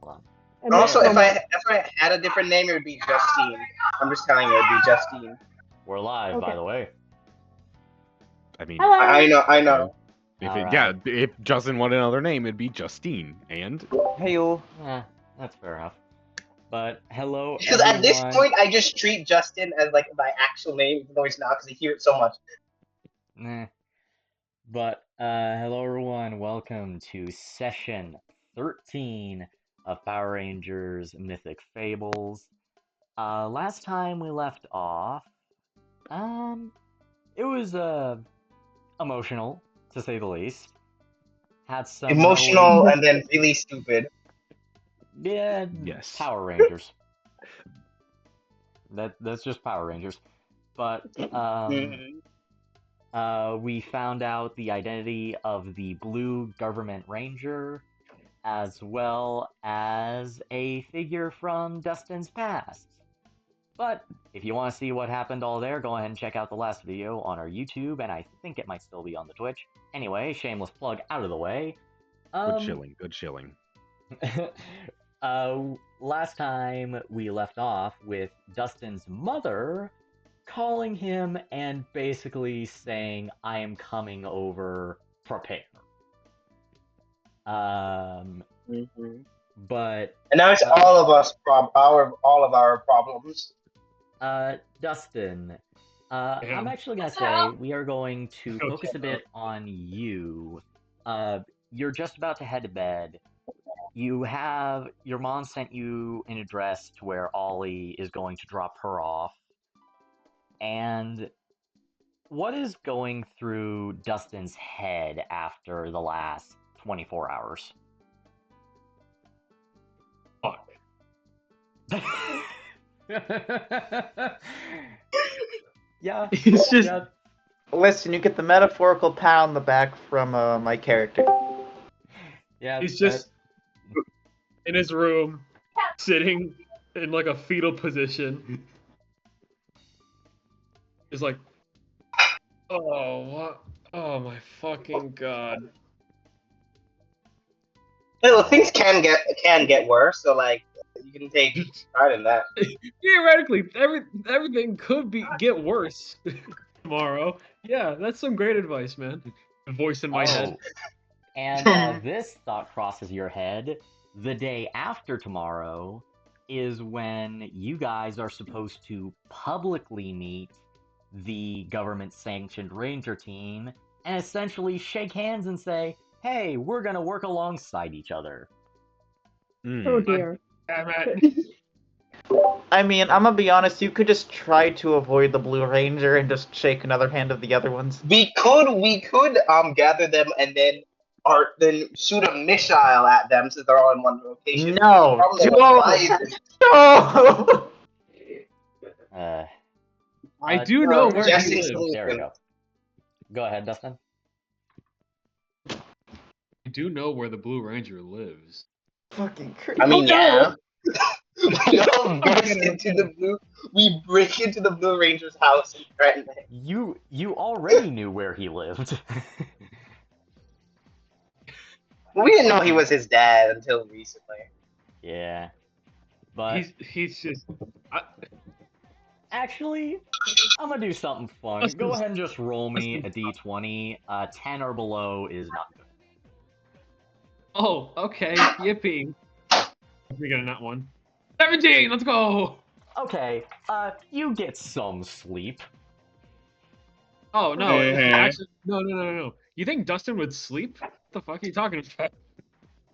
Hold on. And Also, There. if I had a different name, it would be Justine. I'm just telling you, it would be Justine. We're live, by Okay. the way. I mean, Hello. I know. if Justin wanted another name, it'd be Justine. And Hey you. Eh, that's fair enough. But hello, Because everyone. at this point, I just treat Justin as like my actual name, even though he's not, because I hear it so much. Nah. But hello, everyone. Welcome to session 13 of Power Rangers Mythic Fables. Last time we left off, it was emotional to say the least. Had some Emotional and then really stupid. yeah, yes, Power Rangers. That's just Power Rangers. But we found out the identity of the blue government ranger, as well as a figure from Dustin's past. But if you want to see what happened all there, go ahead and check out the last video on our YouTube, and I think it might still be on the Twitch. Anyway, shameless plug out of the way. good shilling. Last time we left off with Dustin's mother calling him and basically saying, "I am coming over, prepare." But And now it's all of us all of our problems. Dustin, I'm actually gonna say we are going to focus a bit on you. You're just about to head to bed. Your mom sent you an address to where Ollie is going to drop her off. And what is going through Dustin's head after the last 24 hours? Fuck. Yeah. It's just. Yeah. Listen, you get the metaphorical pat on the back from my character. Yeah. He's just in his room, sitting in like a fetal position. He's like, oh, what? Oh my fucking god. Well, things can get worse, so like you can take pride in that. Theoretically, everything could get worse tomorrow. Yeah, that's some great advice, man. The voice in my head. And this thought crosses your head. The day after tomorrow is when you guys are supposed to publicly meet the government-sanctioned ranger team and essentially shake hands and say, "Hey, we're gonna work alongside each other." Oh dear. Damn it. I mean, I'm gonna be honest, you could just try to avoid the Blue Ranger and just shake another hand of the other ones. We could gather them and then shoot a missile at them since they're all in one location. No! No! I do know where he Jesse lives. Solution. There we go. Go ahead, Dustin. I do know where the Blue Ranger lives. Fucking crazy. I mean, yeah. We break into the Blue Ranger's house and threaten him. You already knew where he lived. We didn't know he was his dad until recently. Yeah. But He's just. actually, I'm gonna do something fun. Go ahead and just roll me a d20. 10 or below is not good. Oh, okay. Yippee. We got a nut one. 17. Let's go. Okay. You get some sleep. Oh no! Mhm. Actually, no. You think Dustin would sleep? What the fuck are you talking about?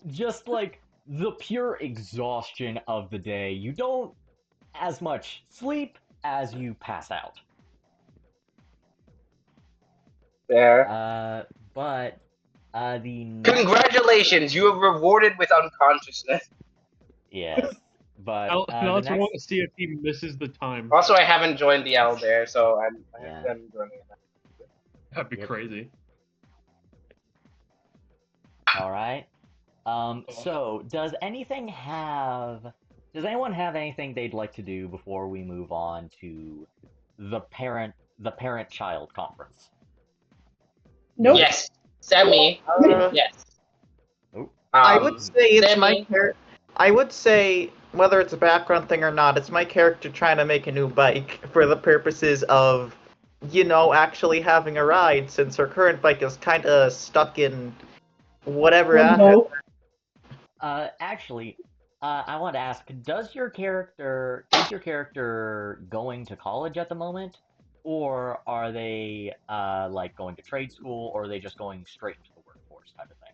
Just like the pure exhaustion of the day. You don't as much sleep as you pass out. There. But the next... Congratulations, you have rewarded with unconsciousness. Yes, but I the also next... want to see if he misses the time. Also, I haven't joined the L there, so I'm joining that. That'd be crazy. All right. So does anyone have anything they'd like to do before we move on to the parent-child conference? Nope. Yes, Sammy. Yes. Oh. I would say it's Sammy. I would say, whether it's a background thing or not, it's my character trying to make a new bike for the purposes of, actually having a ride, since her current bike is kind of stuck in whatever Limbo. Actually, I want to ask: is your character going to college at the moment, or are they like going to trade school, or are they just going straight into the workforce type of thing?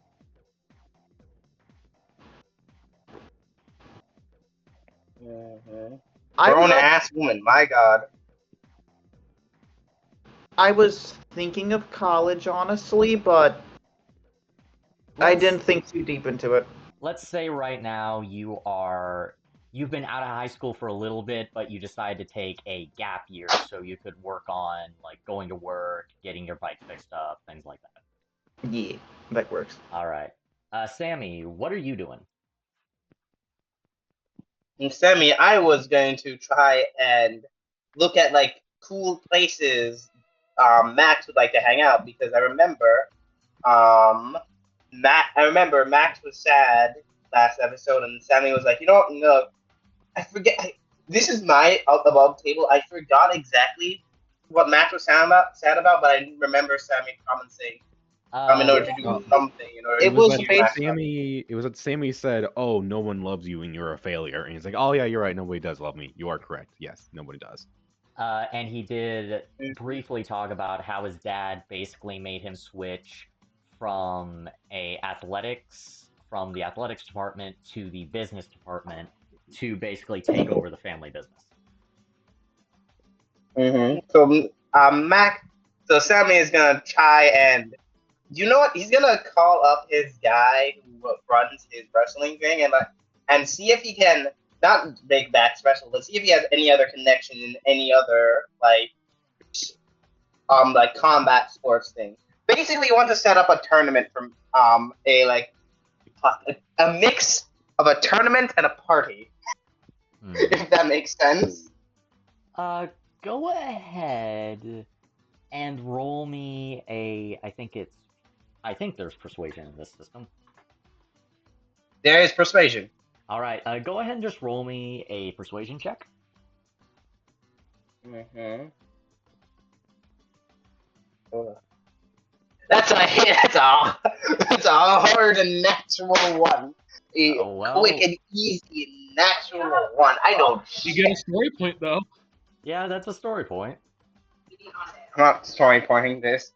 Grown ass woman, my god. I was thinking of college, honestly, but I didn't think too deep into it. Let's say right now you've been out of high school for a little bit, but you decide to take a gap year so you could work on like going to work, getting your bike fixed up, things like that. Yeah, that works. All right. Sammy, what are you doing? Sammy, I was going to try and look at like cool places Max would like to hang out, because I remember Max was sad last episode, and Sammy was like, no, I forget. This is my above table. I forgot exactly what Max was sad about, but I remember Sammy commenting. In order to do something, It was Sammy. It was that Sammy said, "Oh, no one loves you, and you're a failure." And he's like, "Oh yeah, you're right. Nobody does love me. You are correct. Yes, nobody does." And he did briefly talk about how his dad basically made him switch from the athletics department to the business department to basically take over the family business. So so Sammy is gonna try and, you know what? He's gonna call up his guy who runs his wrestling thing and see if he can not make that special, but see if he has any other connection in any other like combat sports thing. Basically, you want to set up a tournament from a mix of a tournament and a party. If that makes sense. Go ahead and roll me a. I think there's persuasion in this system. There is persuasion. All right. Go ahead and just roll me a persuasion check. That's a hit. That's a hard and natural one. Quick and easy natural one. I know. You get a story point though. Yeah, that's a story point. I'm not story pointing this.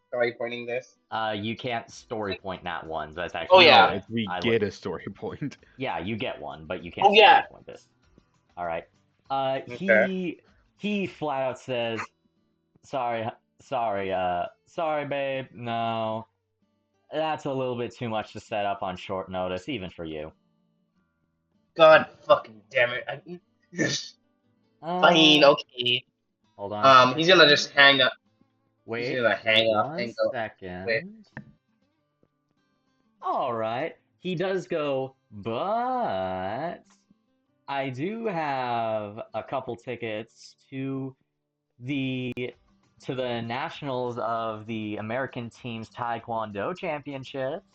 You can't story point nat ones. That's actually. Oh yeah. We get a story point. Yeah, you get one, but you can't story point this. All right. He flat out says, sorry, babe. No, that's a little bit too much to set up on short notice, even for you. God fucking damn it. Fine, okay. Hold on. He's gonna just hang up. Wait. He's gonna hang up. One second. Wait. All right. He does go, but I do have a couple tickets to the nationals of the American team's Taekwondo championships.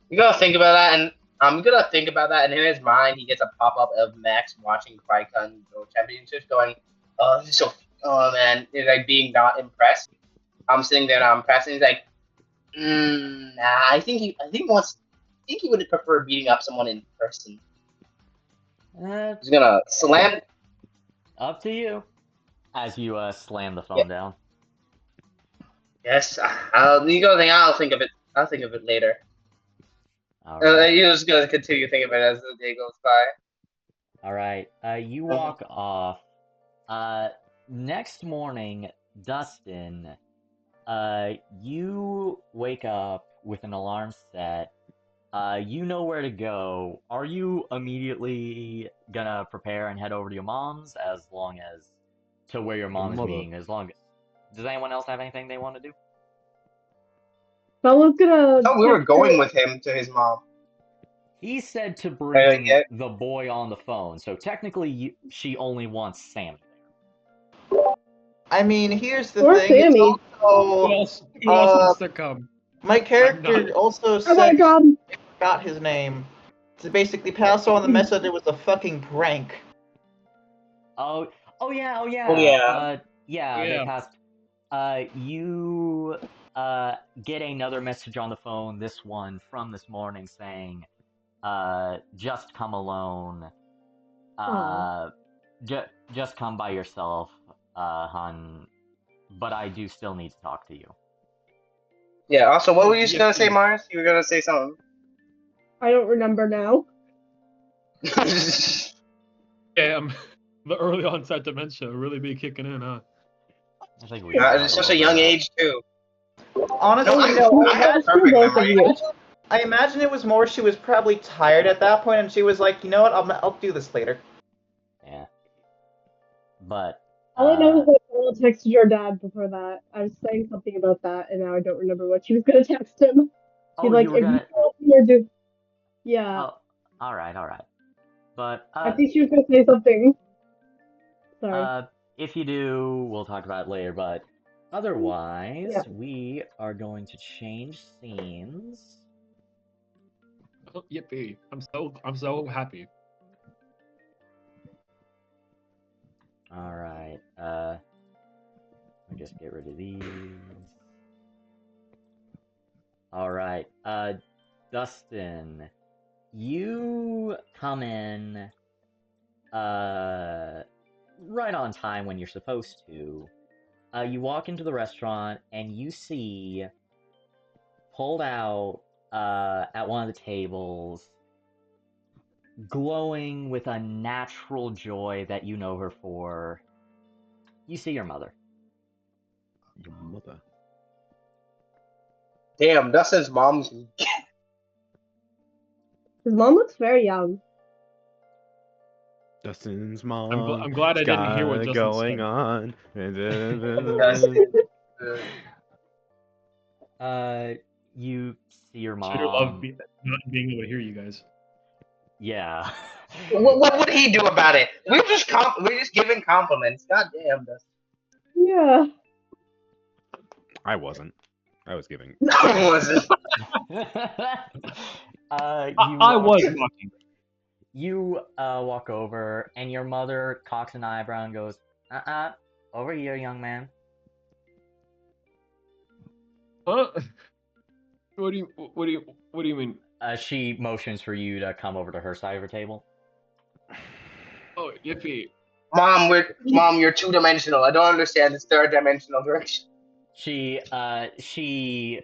You gotta think about that, and I'm gonna think about that, and in his mind, he gets a pop-up of Max watching Taekwondo championships, going, "Oh, this is so, oh man," he's like being not impressed. I'm sitting there, and I'm impressed, and he's like, "Nah, I think he would prefer beating up someone in person." He's gonna slam. Up to you. As you slam the phone down. Yes, you gotta think. I'll think of it. I'll think of it later. Right. You're just gonna continue thinking about it as the day goes by. All right. You walk off. Next morning, Dustin, you wake up with an alarm set. You know where to go. Are you immediately gonna prepare and head over to your mom's to where your mom is being? Does anyone else have anything they want to do? Bella's gonna. Oh, we were going with him to his mom. He said to bring the boy on the phone, so technically she only wants Sammy there. I mean, here's the Or thing. Sammy. Who else wants to come? My character also Oh my said, god. I forgot his name, to basically pass on the message that it was a fucking prank. Oh yeah. Oh, yeah. Yeah, Yeah. they passed. You get another message on the phone. This one from this morning saying, just come alone. Just come by yourself, hun. But I do still need to talk to you. Yeah. Also, what Oh, were you gonna say, yeah. Mars? You were gonna say something. I don't remember now. Damn, the early onset dementia really be kicking in, huh? I think we all At have a such little a bit of young that. age too. Honestly, No, I had I've seen perfect both of memory. you. I imagine it was more she was probably tired at that point, and she was like, you know what, I'll do this later. Yeah. But All I know is that Paula texted your dad before that. I was saying something about that, and now I don't remember what she was gonna text him. She's like, you were if gonna. you told me or do, yeah. Oh, all right. But I think she was gonna say something. Sorry. if you do, we'll talk about it later. But otherwise, Yeah. we are going to change scenes. Oh, yippee! I'm so happy. All right. Let me just get rid of these. All right. Dustin, you come in right on time when you're supposed to. You walk into the restaurant and you see pulled out at one of the tables, glowing with a natural joy that you know her for. You see your mother. Your mother. Damn, Dustin's mom's. His mom looks very young. Dustin's mom. I'm glad I didn't hear what got it Justin going said. on. Dustin. You see your I do love mom. not being able to hear you guys. Yeah. What would he do about it? We're just giving compliments. God damn, Dustin. Yeah. I wasn't. I was giving. I wasn't. I was talking. You walk over, and your mother cocks an eyebrow and goes, over here, young man. Huh? What do you mean? She motions for you to come over to her side of her table. Oh, yippee! Mom, you're two-dimensional. I don't understand this third-dimensional direction. She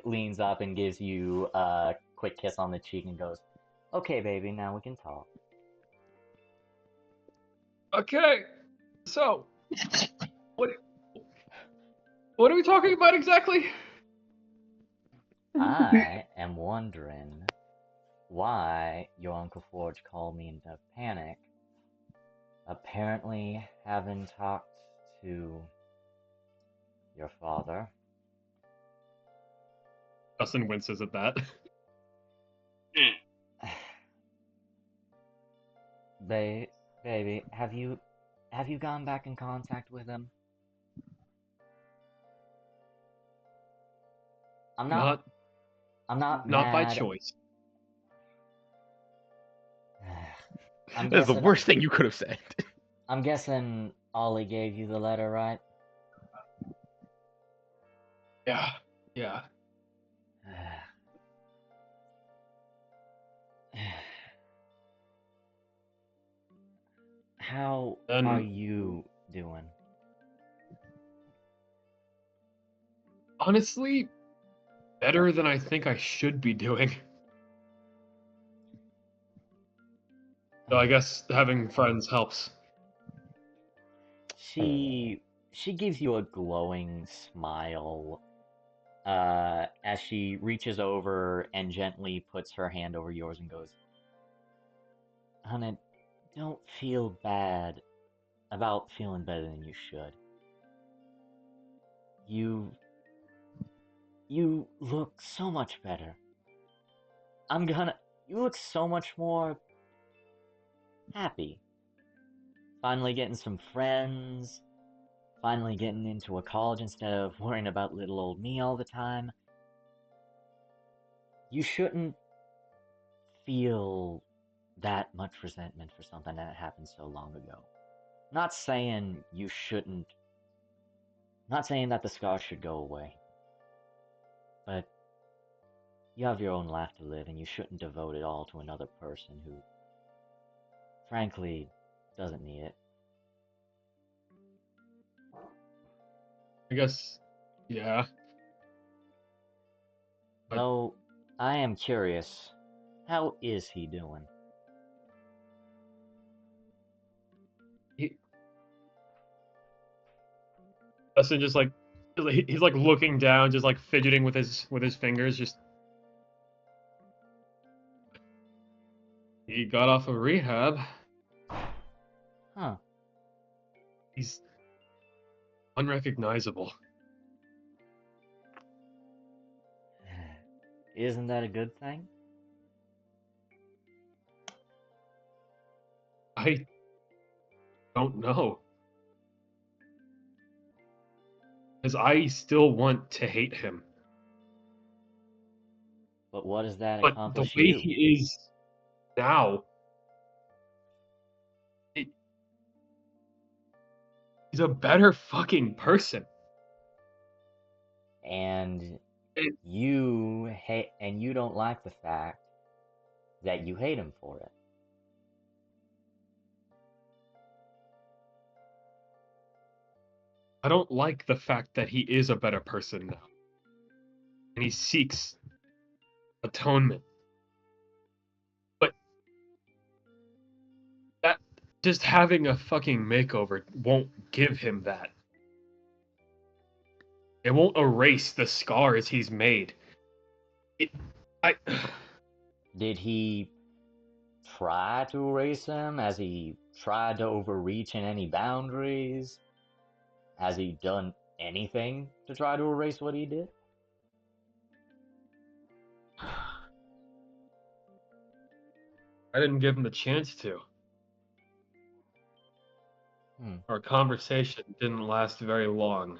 leans up and gives you a quick kiss on the cheek and goes, "Okay, baby, now we can talk." Okay, so what are we talking about exactly? I am wondering why your Uncle Forge called me into a panic. Apparently, having talked to your father. Dustin winces at that. Baby, have you gone back in contact with him? I'm not Not mad. by choice. That's the worst thing you could have said. I'm guessing Ollie gave you the letter, right? Yeah. How are you doing? Honestly, better than I think I should be doing. So I guess having friends helps. She gives you a glowing smile as she reaches over and gently puts her hand over yours and goes, "Honey, don't feel bad about feeling better than you should. You look so much better. You look so much more happy. Finally getting some friends, finally getting into a college instead of worrying about little old me all the time. You shouldn't feel that much resentment for something that happened so long ago. Not saying you shouldn't, not saying that the scars should go away, but you have your own life to live and you shouldn't devote it all to another person who, frankly, doesn't need it. I guess, yeah. Though, I am curious, how is he doing? Dustin just like he's like looking down, just like fidgeting with his fingers. Just he got off of rehab. Huh. He's unrecognizable. Isn't that a good thing? I don't know. Because I still want to hate him. But what does that But the accomplish way you? he is now, he's a better fucking person. And you don't like the fact that you hate him for it. I don't like the fact that he is a better person now. And he seeks atonement. But that just having a fucking makeover won't give him that. It won't erase the scars he's made. Did he try to erase him? Has he tried to overreach in any boundaries? Has he done anything to try to erase what he did? I didn't give him the chance to. Our conversation didn't last very long.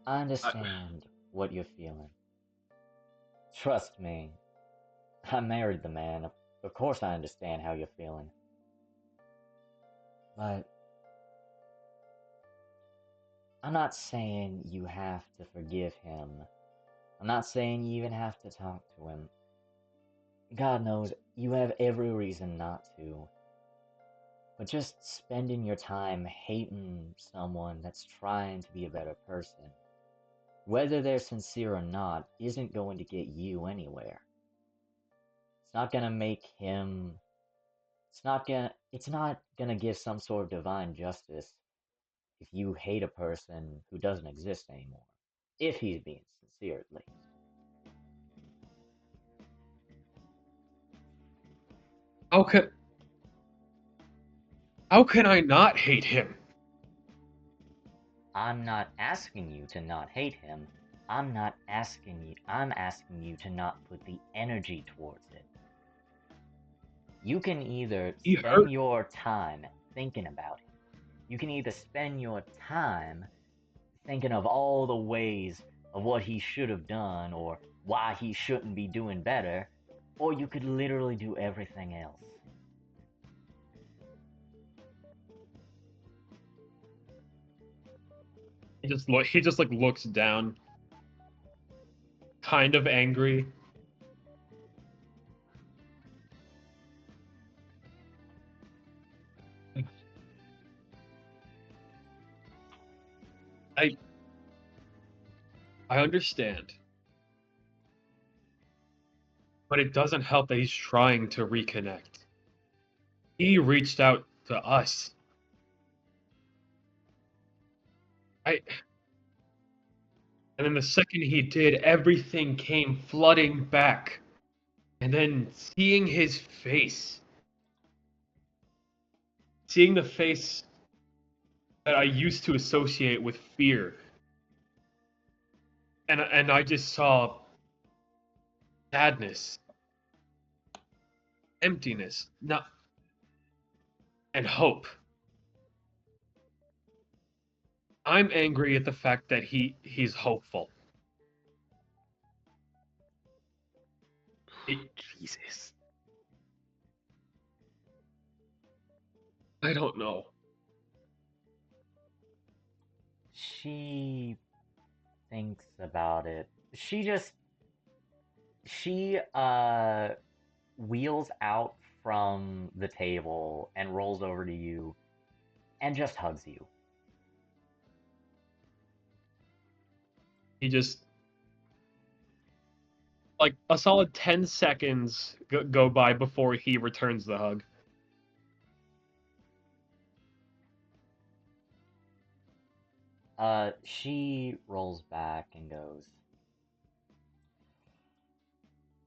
I understand what you're feeling. Trust me, I married the man. Of course I understand how you're feeling. But I'm not saying you have to forgive him. I'm not saying you even have to talk to him. God knows you have every reason not to. But just spending your time hating someone that's trying to be a better person, whether they're sincere or not, isn't going to get you anywhere. It's not gonna make him. It's not gonna give some sort of divine justice if you hate a person who doesn't exist anymore. If he's being sincere, at least. How can I not hate him? I'm not asking you to not hate him. I'm asking you to not put the energy towards it. You can either spend your time thinking about him. You can either spend your time thinking of all the ways of what he should have done or why he shouldn't be doing better, or you could literally do everything else. He just like looks down, kind of angry. I understand. But it doesn't help that he's trying to reconnect. He reached out to us. And then the second he did, everything came flooding back. And then seeing his face. Seeing the face that I used to associate with fear. And I just saw sadness, emptiness, and hope. I'm angry at the fact that he's hopeful. Jesus. I don't know. She thinks about it. She wheels out from the table and rolls over to you and just hugs you. He just like a solid 10 seconds go by before he returns the hug. She rolls back and goes,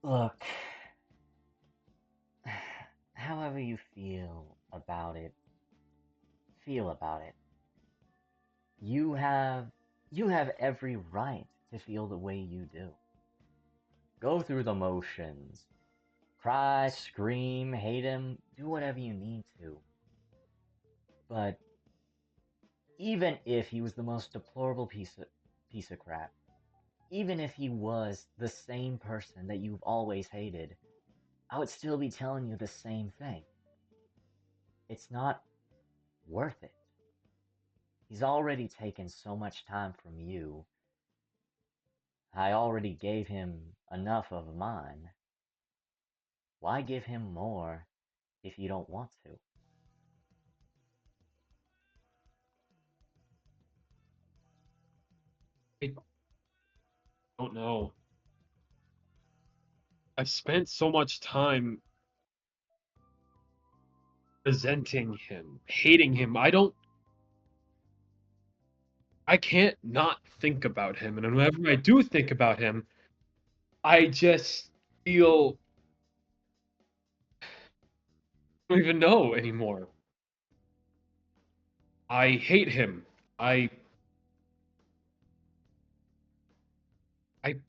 "Look, however you feel about it, feel about it. You have every right to feel the way you do. Go through the motions. Cry, scream, hate him, do whatever you need to. But even if he was the most deplorable piece of crap, even if he was the same person that you've always hated, I would still be telling you the same thing. It's not worth it. He's already taken so much time from you. I already gave him enough of mine. Why give him more if you don't want to?" I don't know. I've spent so much time resenting him, hating him. I can't not think about him, and whenever I do think about him, I just feel I don't even know anymore. I hate him. I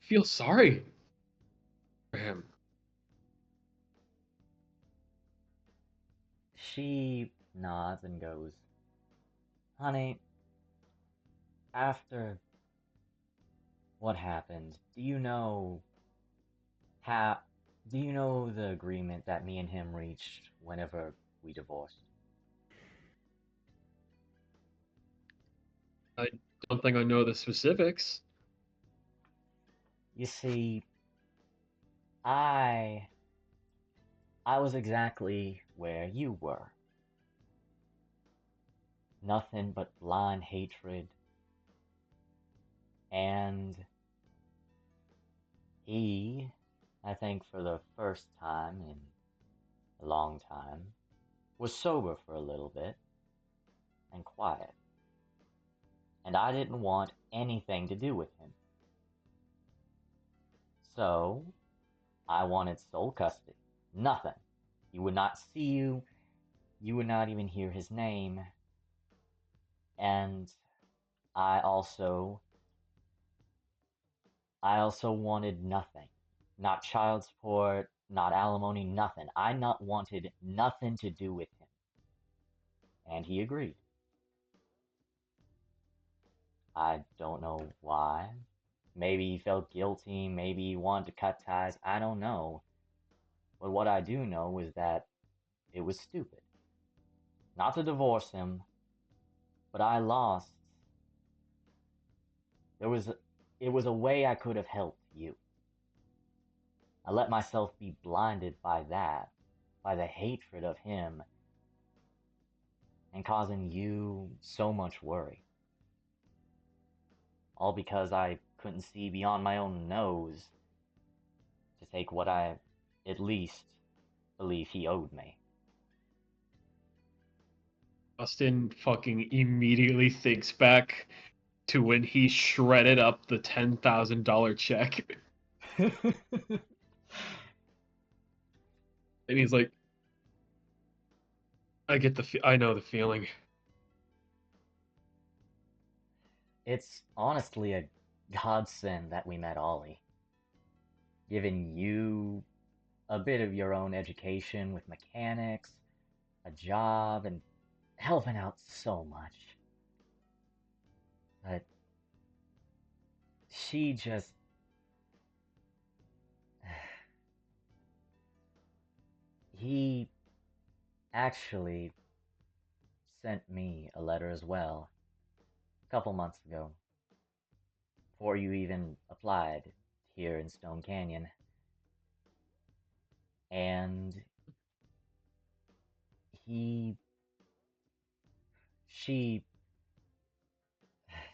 feel sorry for him. She nods and goes, "Honey, after what happened, how do you know the agreement that me and him reached whenever we divorced?" I don't think I know the specifics. You see, I was exactly where you were. Nothing but blind hatred, and he, I think for the first time in a long time, was sober for a little bit and quiet. And I didn't want anything to do with him. So, I wanted sole custody. Nothing. He would not see you. You would not even hear his name. And I also wanted nothing. Not child support, not alimony, nothing. I not wanted nothing to do with him. And he agreed. I don't know why. Maybe he felt guilty, maybe he wanted to cut ties, I don't know. But what I do know is that it was stupid. Not to divorce him, but I lost. It was a way I could have helped you. I let myself be blinded by that, by the hatred of him, and causing you so much worry. All because I couldn't see beyond my own nose to take what I at least believe he owed me. Austin fucking immediately thinks back to when he shredded up the $10,000 check. And he's like, I know the feeling. It's honestly a godsend that we met Ollie. Giving you a bit of your own education with mechanics, a job, and helping out so much. But she just actually sent me a letter as well a couple months ago, before you even applied here in Stone Canyon. And he she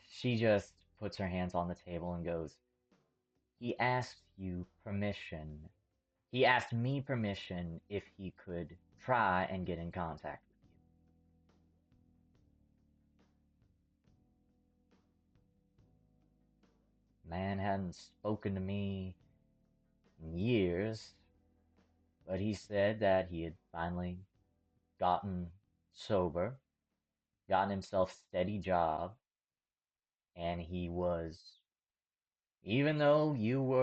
she just puts her hands on the table and goes, he asked you permission. He asked me permission if he could try and get in contact with you. Man hadn't spoken to me in years, but he said that he had finally gotten sober, gotten himself a steady job, and he was, even though you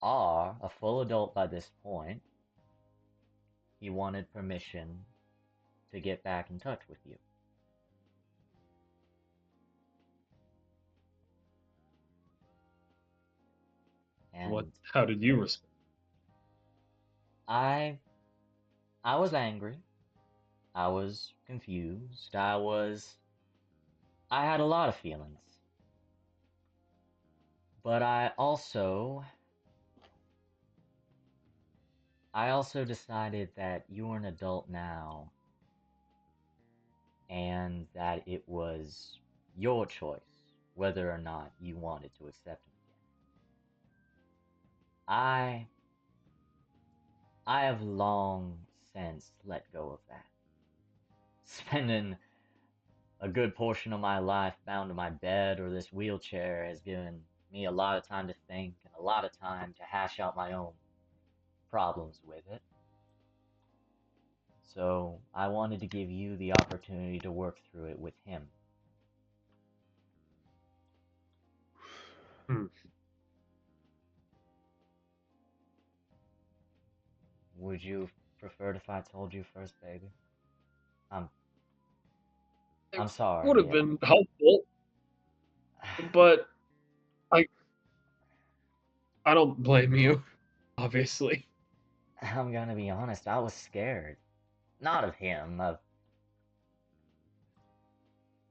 are a full adult by this point, he wanted permission to get back in touch with you. And how did you respond? I was angry. I was confused. I had a lot of feelings. But I also decided that you were an adult now and that it was your choice whether or not you wanted to accept him again. I have long since let go of that. Spending a good portion of my life bound to my bed or this wheelchair has given me a lot of time to think and a lot of time to hash out my own problems with it. So I wanted to give you the opportunity to work through it with him. Would you prefer if I told you first, baby? I'm sorry. Would have been helpful, but I don't blame you, obviously. I'm gonna be honest, I was scared. Not of him,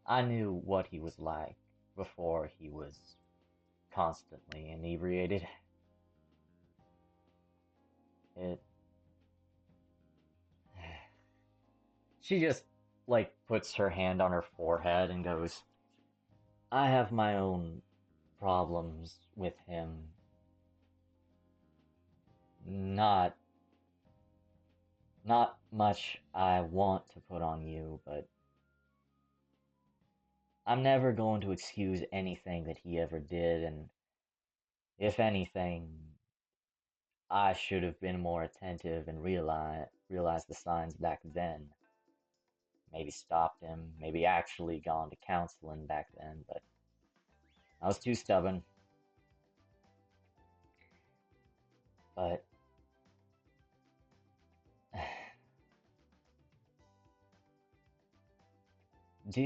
I knew what he was like before he was constantly inebriated. She just, like, puts her hand on her forehead and goes, I have my own problems with him. Not much I want to put on you, but I'm never going to excuse anything that he ever did, and if anything, I should have been more attentive and realized the signs back then. Maybe stopped him, maybe actually gone to counseling back then, but I was too stubborn. But do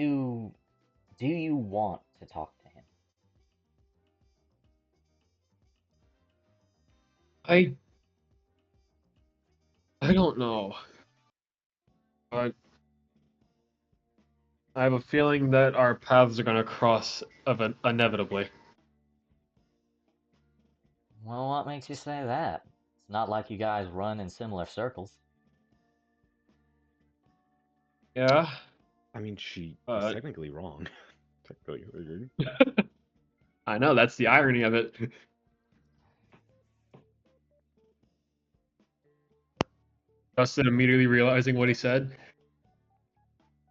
you want to talk to him? I don't know. But I have a feeling that our paths are going to cross inevitably. Well, what makes you say that? It's not like you guys run in similar circles. Yeah. I mean, she is technically wrong. Technically. I know, that's the irony of it. Justin immediately realizing what he said.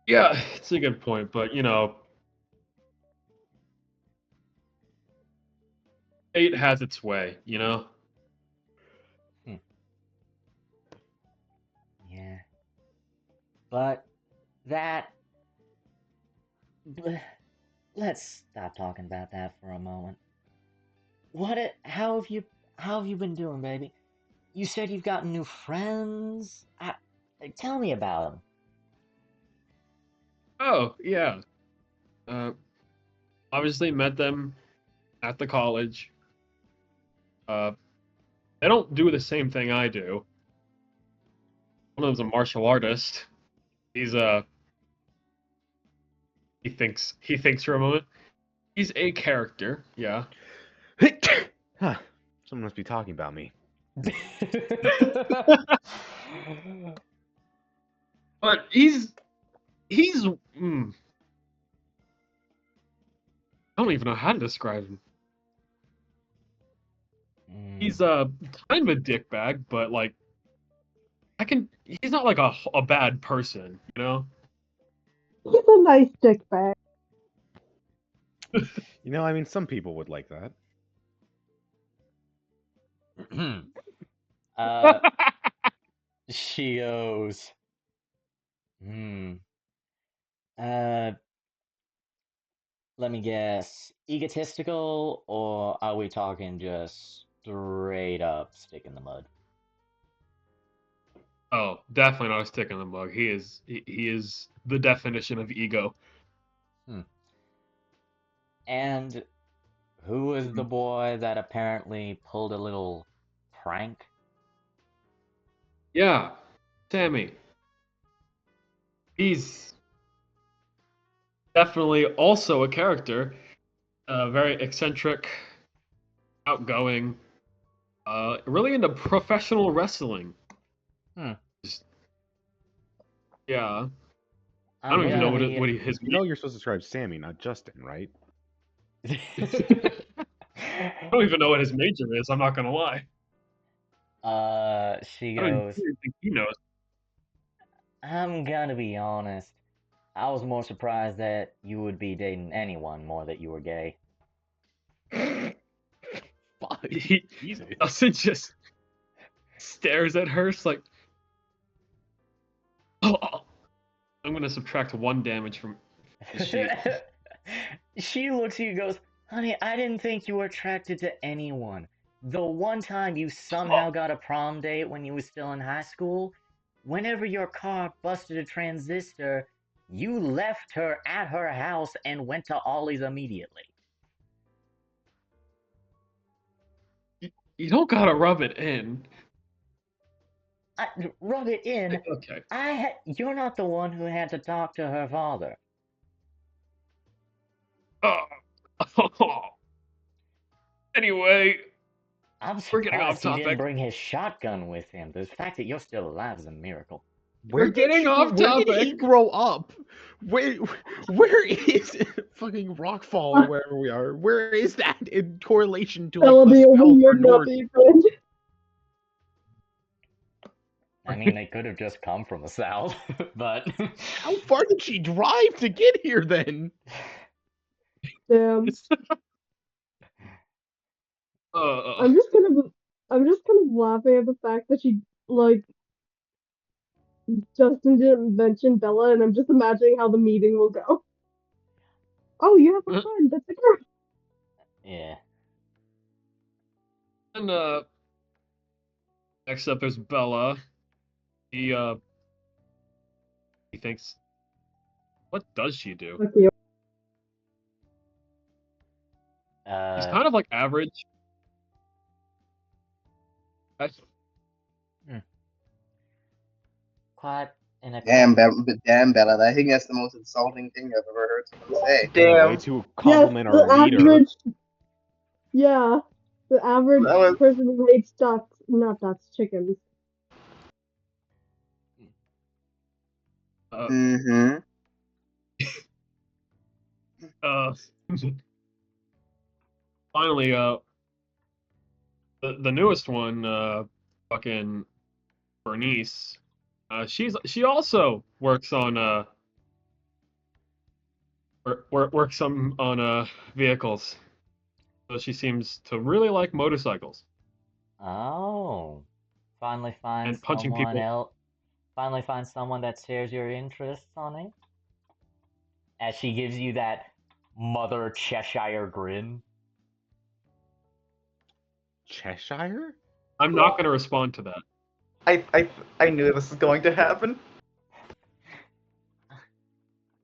Yeah, it's a good point, but, you know, fate has its way, you know? Yeah. But let's stop talking about that for a moment. How have you been doing, baby? You said you've gotten new friends. Tell me about them. Oh, yeah. Obviously met them at the college. They don't do the same thing I do. One of them's a martial artist. He's he thinks for a moment. He's a character, yeah. Huh. Someone must be talking about me. But he's I don't even know how to describe him. He's kind of a dickbag, but like he's not like a bad person, you know? He's a nice dickbag. You know, I mean, some people would like that. She goes, let me guess, egotistical, or are we talking just straight up stick in the mud? Oh, definitely not a stick in the mud. He is the definition of ego. And who was the boy that apparently pulled a little prank? Yeah, Sammy. He's definitely also a character. Very eccentric, outgoing, really into professional wrestling. Yeah. I don't even know what his. You know, you're supposed to describe Sammy, not Justin, right? I don't even know what his major is. I'm not gonna lie. She I don't goes, even think he knows. I'm gonna be honest. I was more surprised that you would be dating anyone more that you were gay. Fuck. He Jesus. Dustin just stares at her. It's like, oh, I'm gonna subtract 1 damage from the sheet. She looks at you and goes, honey, I didn't think you were attracted to anyone. The one time you somehow got a prom date when you were still in high school, whenever your car busted a transistor, you left her at her house and went to Ollie's immediately. You don't gotta rub it in. Rub it in? Okay. You're not the one who had to talk to her father. Anyway, I'm we're getting off surprised he didn't topic. bring his shotgun with him. The fact that you're still alive is a miracle. We're getting off Where topic. did he grow up? Where is fucking Rockfall or wherever we are? Where is that in correlation to like the south or north? I mean, they could have just come from the south, but How far did she drive to get here then? Damn. I'm just kind of laughing at the fact that she like Justin didn't mention Bella, and I'm just imagining how the meeting will go. Oh, you have a friend. That's a girl. Yeah. And next up there's Bella. He thinks, what does she do? Fuck you. He's kind of like average. Quite in a Damn, Bella. I think that's the most insulting thing I've ever heard someone say. Damn. Way to compliment Yes, our leader. Yeah, the average person who hates ducks, not ducks, chickens. Finally, the newest one, fucking Bernice. She also works on works on vehicles. So she seems to really like motorcycles. Oh. Finally find and punching someone people. else. Finally find someone that shares your interests on it. As she gives you that Mother Cheshire grin. Cheshire? I'm not going to respond to that. I knew this was going to happen.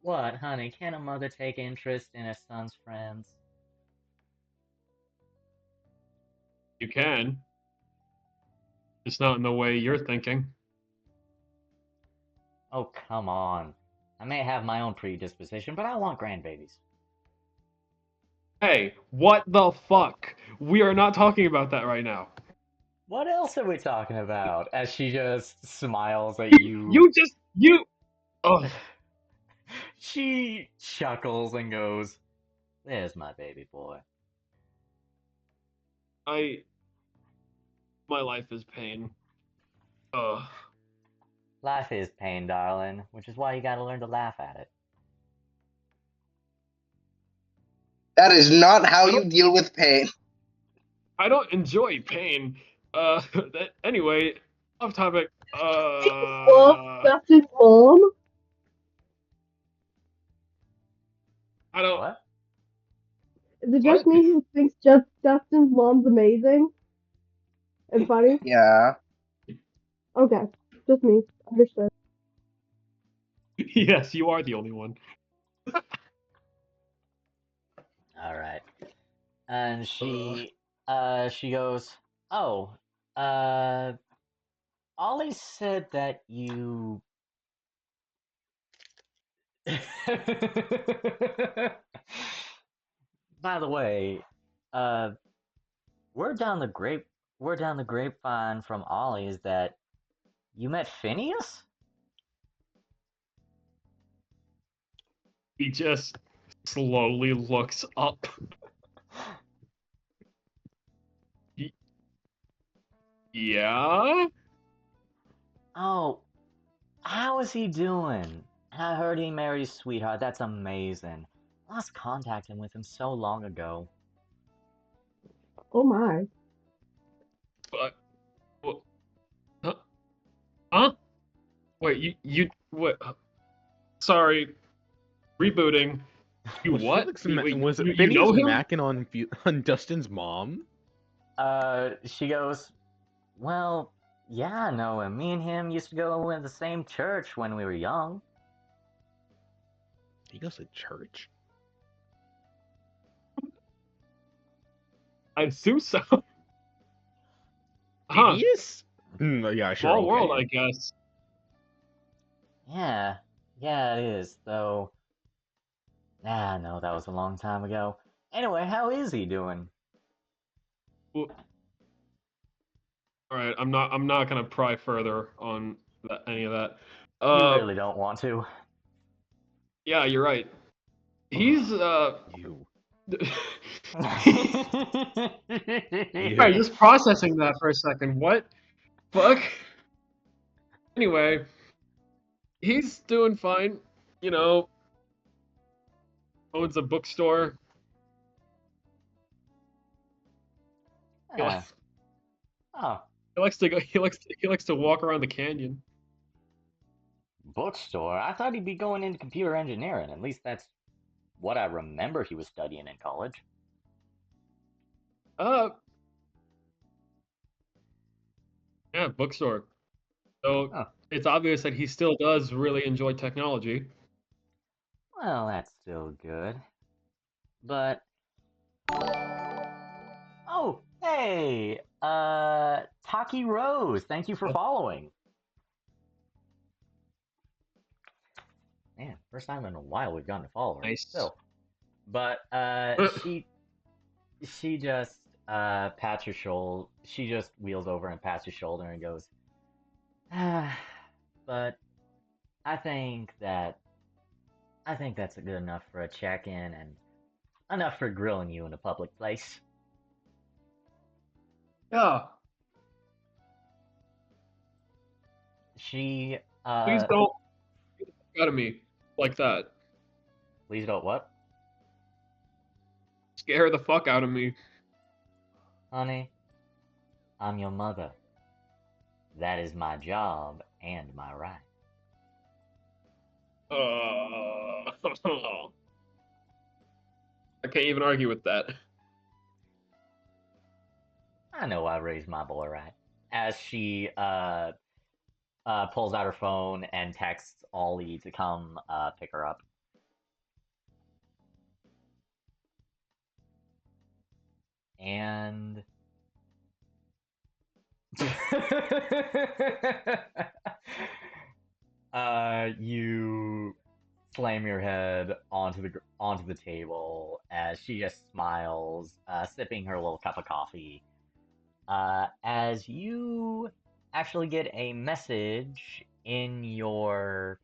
What, honey? Can a mother take interest in her son's friends? You can. It's not in the way you're thinking. Oh, come on. I may have my own predisposition, but I want grandbabies. Hey, what the fuck? We are not talking about that right now. What else are we talking about? As she just smiles at you. You. Oh, She chuckles and goes, "There's my baby boy." my life is pain. Ugh. Life is pain, darling, which is why you gotta learn to laugh at it. That is not how you deal with pain. I don't enjoy pain. Anyway, off topic. Well, Dustin's mom. I don't. What? Is it What? just me who thinks Dustin's mom's amazing and funny? Yeah. Okay, just me. Understood. Yes, you are the only one. Alright. And she goes, "Oh, Ollie said that you..." By the way, uh, word down the grapevine from Ollie is that you met Phineas? He just slowly looks up. Yeah? Oh, how is he doing? I heard he married his sweetheart. That's amazing. Lost contact with him so long ago. Oh my. But. What? Huh? Huh? Wait, what? Sorry. Rebooting. You Was what? Felix Wait, was you Phineas know him? macking on Dustin's mom? She goes, "Well, yeah, I know him. Me and him used to go in the same church when we were young." He goes to church? I assume so. Huh. Phineas? Yeah, sure. Small world, Okay. I guess. Yeah, yeah, it is, though. No, that was a long time ago. Anyway, how is he doing? Well, all right, I'm not gonna pry further on any of that. You really don't want to. Yeah, you're right. He's You. Alright, just processing that for a second. What? Fuck. Anyway, he's doing fine. You know, owns a bookstore. He, Ah, oh, he likes to go. He likes to walk around the canyon. bookstore? I thought he'd be going into computer engineering. At least that's what I remember he was studying in college. Uh, yeah, bookstore. So Oh, it's obvious that he still does really enjoy technology. well, that's still good. But, oh, hey, Taki Rose, thank you for following. Man, first time in a while we've gotten a follower. Nice. Still. But, she just, pats her shoulder. She just wheels over and pats her shoulder and goes, but I think that's good enough for a check-in and enough for grilling you in a public place. Yeah. She, Please don't get the fuck out of me like that. please don't what? Scare the fuck out of me. Honey, I'm your mother. That is my job and my right. I can't even argue with that. I know I raised my boy right. As she, pulls out her phone and texts Ollie to come, pick her up. And You slam your head onto the table as she just smiles, sipping her little cup of coffee. As you actually get a message in your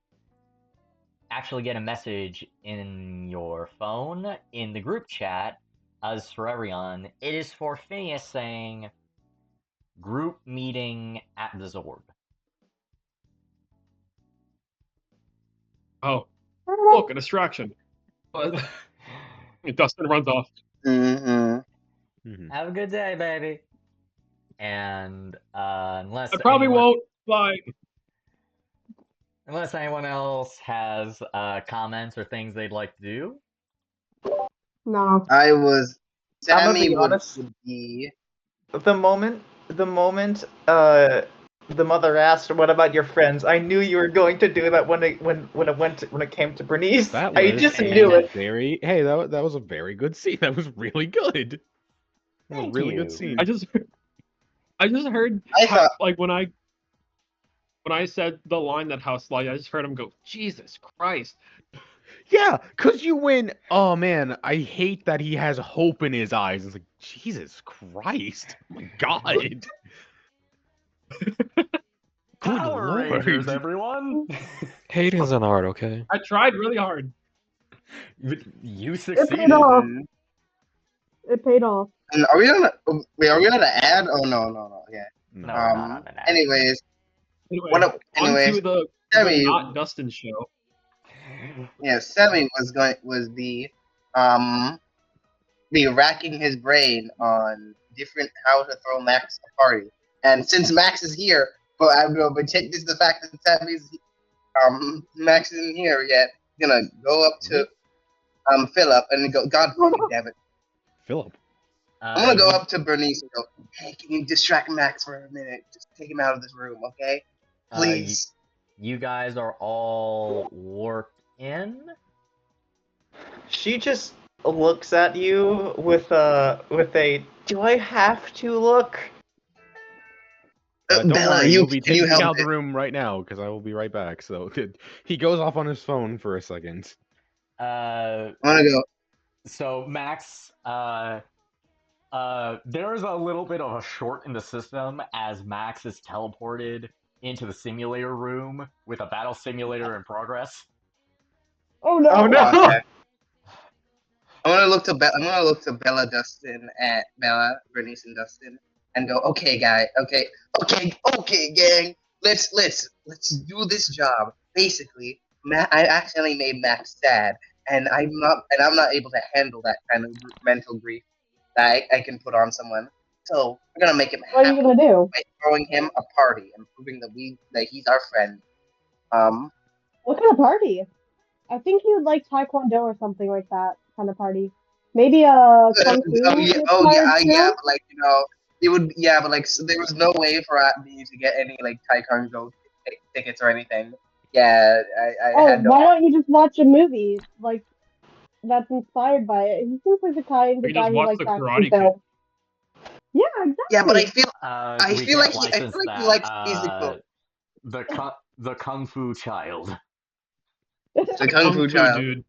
phone in the group chat. As for everyone, it is for Phineas saying group meeting at the Zord. Oh, look, a distraction. Dustin runs off. Mm-hmm. Have a good day, baby. And unless I probably won't. Bye. Unless anyone else has comments or things they'd like to do. No. I was. I'm gonna Sammy be honest. would be. The moment the mother asked, "What about your friends?" I knew you were going to do that when it came to Bernice. That I was just a knew it. very that was a very good scene. That was really good. A Thank really you. good scene. I just heard I thought. like when I said the line that House Light, I just heard him go, Jesus Christ. Yeah, cause you win. Oh man, I hate that he has hope in his eyes. It's like Jesus Christ, oh my God. Good Power Lord. Rangers, everyone! Hate isn't hard, okay? I tried really hard. You It succeeded. paid off. Mhm. It paid off. And are we gonna? Wait, are we gonna add? Oh no. Yeah. No, we're not on an ad. Anyways, Anyway, on to the Sammy, not Dustin show. yeah, Sammy was be racking his brain on different how to throw Max a party. And since Max is here, but I will but take this the fact that Sammy's Max isn't here yet. Gonna go up to Philip and go, God fucking damn it. Philip. I'm gonna go up to Bernice and go, hey, can you distract Max for a minute? Just take him out of this room, okay? Please. You guys are all warped in. She just looks at you with a do I have to look? Don't Bella, worry, you'll be can you taking me help out of the it? room right now because I will be right back. So he goes off on his phone for a second. I'm gonna go. So Max, there is a little bit of a short in the system as Max is teleported into the simulator room with a battle simulator in progress. Oh no! Oh no! Okay. I'm gonna look to Bella, Dustin, at Bella, Bernice, and Dustin, and go. Okay, guy. Okay, gang. Let's do this job. Basically, I accidentally made Max sad, and I'm not able to handle that kind of mental grief that I can put on someone. So we're gonna make him What are you happy gonna do? by throwing him a party and proving that he's our friend. What kind of party? I think he would like Taekwondo or something like that kind of party. Maybe a Kung Fu inspired Yeah, show? but like it would, yeah, but like so there was no way for me to get any like Taekwondo tickets or anything. Yeah, I Oh, had no. why don't you just watch a movie like that's inspired by it? He seems like the kind We of can guy just who watch likes the action Karate Kid. films. Yeah, exactly. Yeah, but I We feel can't like license he that. likes physical. The Kung Fu Child. The Kung Fu child. Dude.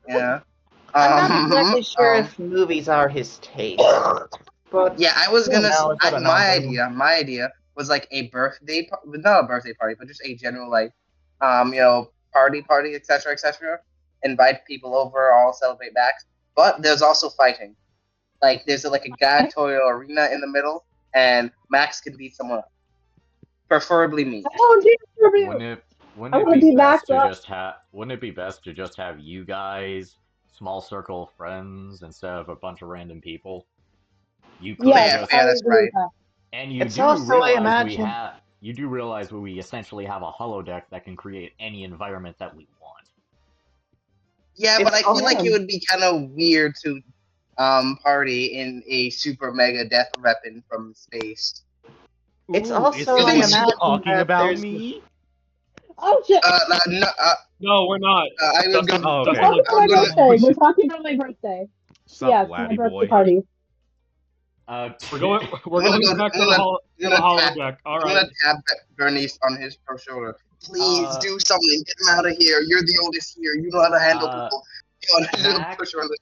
Yeah. I'm not exactly sure if movies are his taste. But yeah, I was who gonna. knows? I don't know. My idea was like a birthday, not a birthday party, but just a general like, party, etc. Invite people over, all celebrate Max. But there's also fighting. Like there's like a gladiatorial arena in the middle, and Max can beat someone up, preferably me. Oh, Jesus, Wouldn't it be best to just have? Wouldn't it be best to just have you guys, small circle of friends, instead of a bunch of random people? You could yes, just, yeah, that's right. and you It's do also, I realize imagine- you do realize we essentially have a holodeck that can create any environment that we want. Yeah, but I feel like it him. would be kind of weird to party in a super mega death weapon from space. It's Ooh, also, is I he imagine talking that about there's- me? Oh shit! No, we're not. I will Dustin, go. Oh, okay. Dustin looks It's my gonna- birthday. We're talking about my birthday. Sup, Yes, my laddie birthday boy? party. We're going back to the holodeck. All I'm right. gonna tap Bernice on his shoulder. Please do something. Get him out of here. You're the oldest here. You know how to handle people. Push her on the...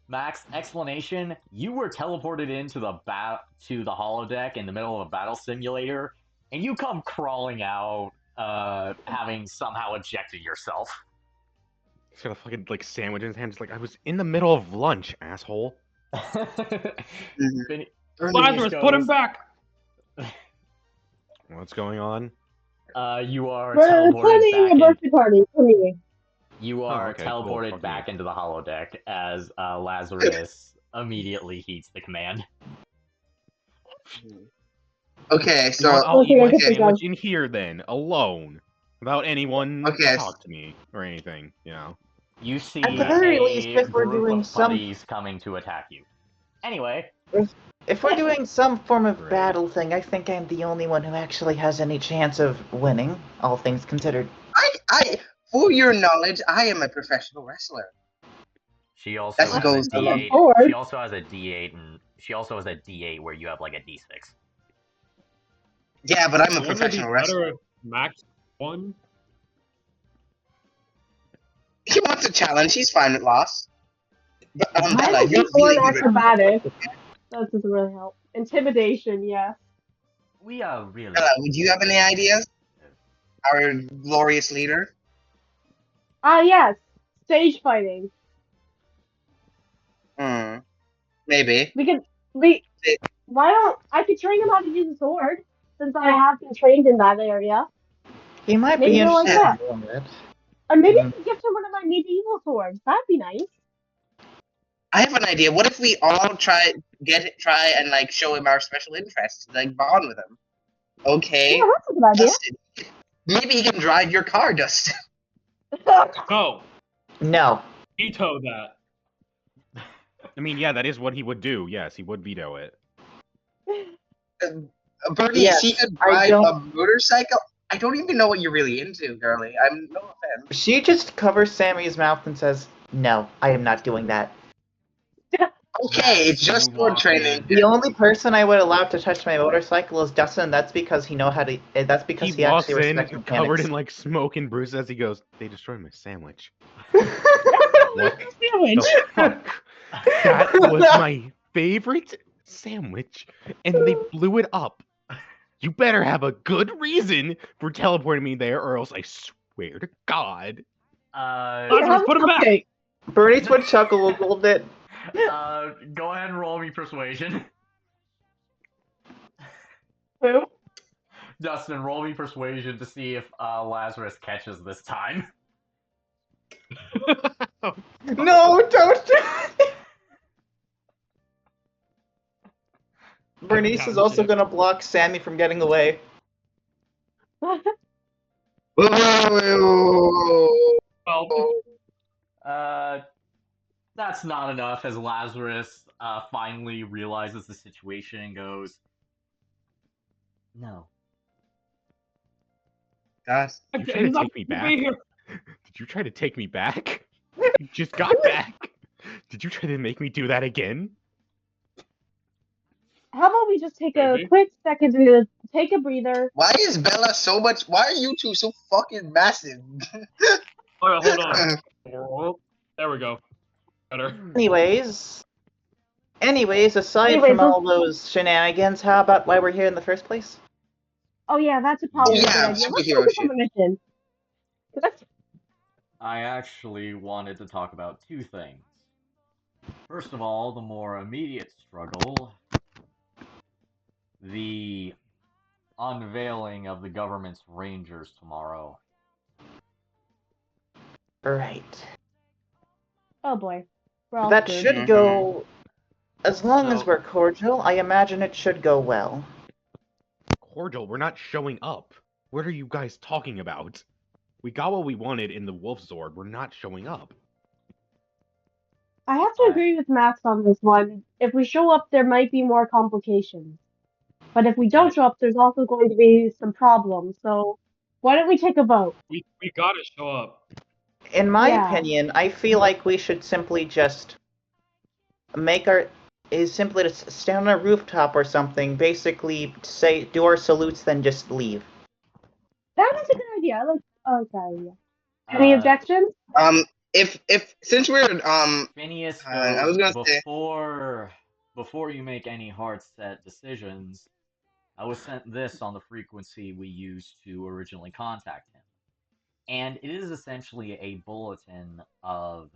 Max, explanation: you were teleported into the holodeck in the middle of a battle simulator, and you come crawling out, having somehow ejected yourself. He's got a fucking like sandwich in his hand. It's like I was in the middle of lunch, asshole. Lazarus, put him back. What's going on? You are We're teleported planning a birthday party for me. You are okay, teleported cool. back into the holodeck as Lazarus immediately heeds the command. Okay, so I'll eat my Okay. sandwich in here then, alone, without anyone to talk to me or anything. You know. You see At the very least, if we're group doing of putties coming to attack you. Anyway, if we're doing some form of battle thing, I think I'm the only one who actually has any chance of winning, all things considered. For your knowledge, I am a professional wrestler. she also has a D8. She also has a D8, and she also has a D8 where you have like a D6. Yeah, but I'm a professional wrestler. Max won. He wants a challenge. He's fine with loss. But Bella, you're really good acrobatics. That doesn't really help. Intimidation, yes. We are really. Bella, would you have any ideas? Our glorious leader. Yes. Stage fighting. Maybe. I could train him how to use a sword, since I have been trained in that area. He might be interested in doing that. Or maybe I could gift him one of my medieval swords. That'd be nice. I have an idea. What if we all try and like show him our special interests, like bond with him? Okay. Yeah, that's a good idea. Dustin, maybe he can drive your car, Dustin. No. Veto that. I mean, yeah, that is what he would do. Yes, he would veto it. Bernie, Yes, he could drive a motorcycle. I don't even know what you're really into, girly. I'm no offense. She just covers Sammy's mouth and says, "No, I am not doing that." Okay, it's just sword training. The only person I would allow to touch my motorcycle is Dustin. That's because he know how to. That's because he walks actually in respects covered mechanics. in like smoke and bruises as he goes. They destroyed my sandwich. What? The fuck? That was my favorite sandwich, and they blew it up. You better have a good reason for teleporting me there, or else I swear to God. Lazarus, put him back. Bernie's would chuckle a little bit. Go ahead and roll me persuasion. Who? Dustin, roll me persuasion to see if Lazarus catches this time. No, don't. Bernice is also gonna block Sammy from getting away. That's not enough as Lazarus finally realizes the situation and goes, no. Guys, Did you try to take me back? Did you try to take me back? You just got back. Did you try to make me do that again? How about we just take a quick second to take a breather? Why is Bella so much? Why are you two so fucking massive? Hold on. There we go. Better. Anyways, aside from all those shenanigans, how about why we're here in the first place? Oh yeah, that's a probably a good idea. Let's focus on the mission. I actually wanted to talk about two things. First of all, the more immediate struggle, the unveiling of the government's rangers tomorrow. Right. Oh boy. That should go... As long as we're cordial, I imagine it should go well. Cordial? We're not showing up. What are you guys talking about? We got what we wanted in the Wolf Zord. We're not showing up. I have to agree with Max on this one. If we show up, there might be more complications. But if we don't show up, there's also going to be some problems. So why don't we take a vote? We gotta show up. In my opinion, I feel like we should simply just make our... is simply to stand on a rooftop or something, basically say, do our salutes, then just leave. That was a good idea. I like that idea. Any objections? If since we're Phineas, I though, was gonna say before you make any hard set decisions, I was sent this on the frequency we used to originally contact him. And it is essentially a bulletin of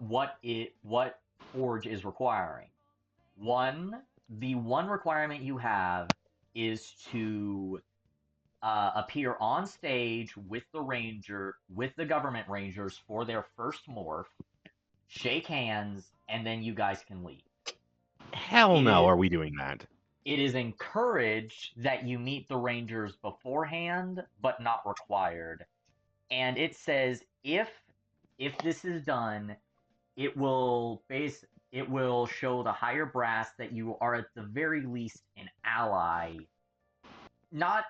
what Forge is requiring. The one requirement you have is to appear on stage with the government rangers for their first morph, shake hands, and then you guys can leave. Hell no, are we doing that? It is encouraged that you meet the rangers beforehand, but not required. And it says if this is done, it will show the higher brass that you are at the very least an ally. Not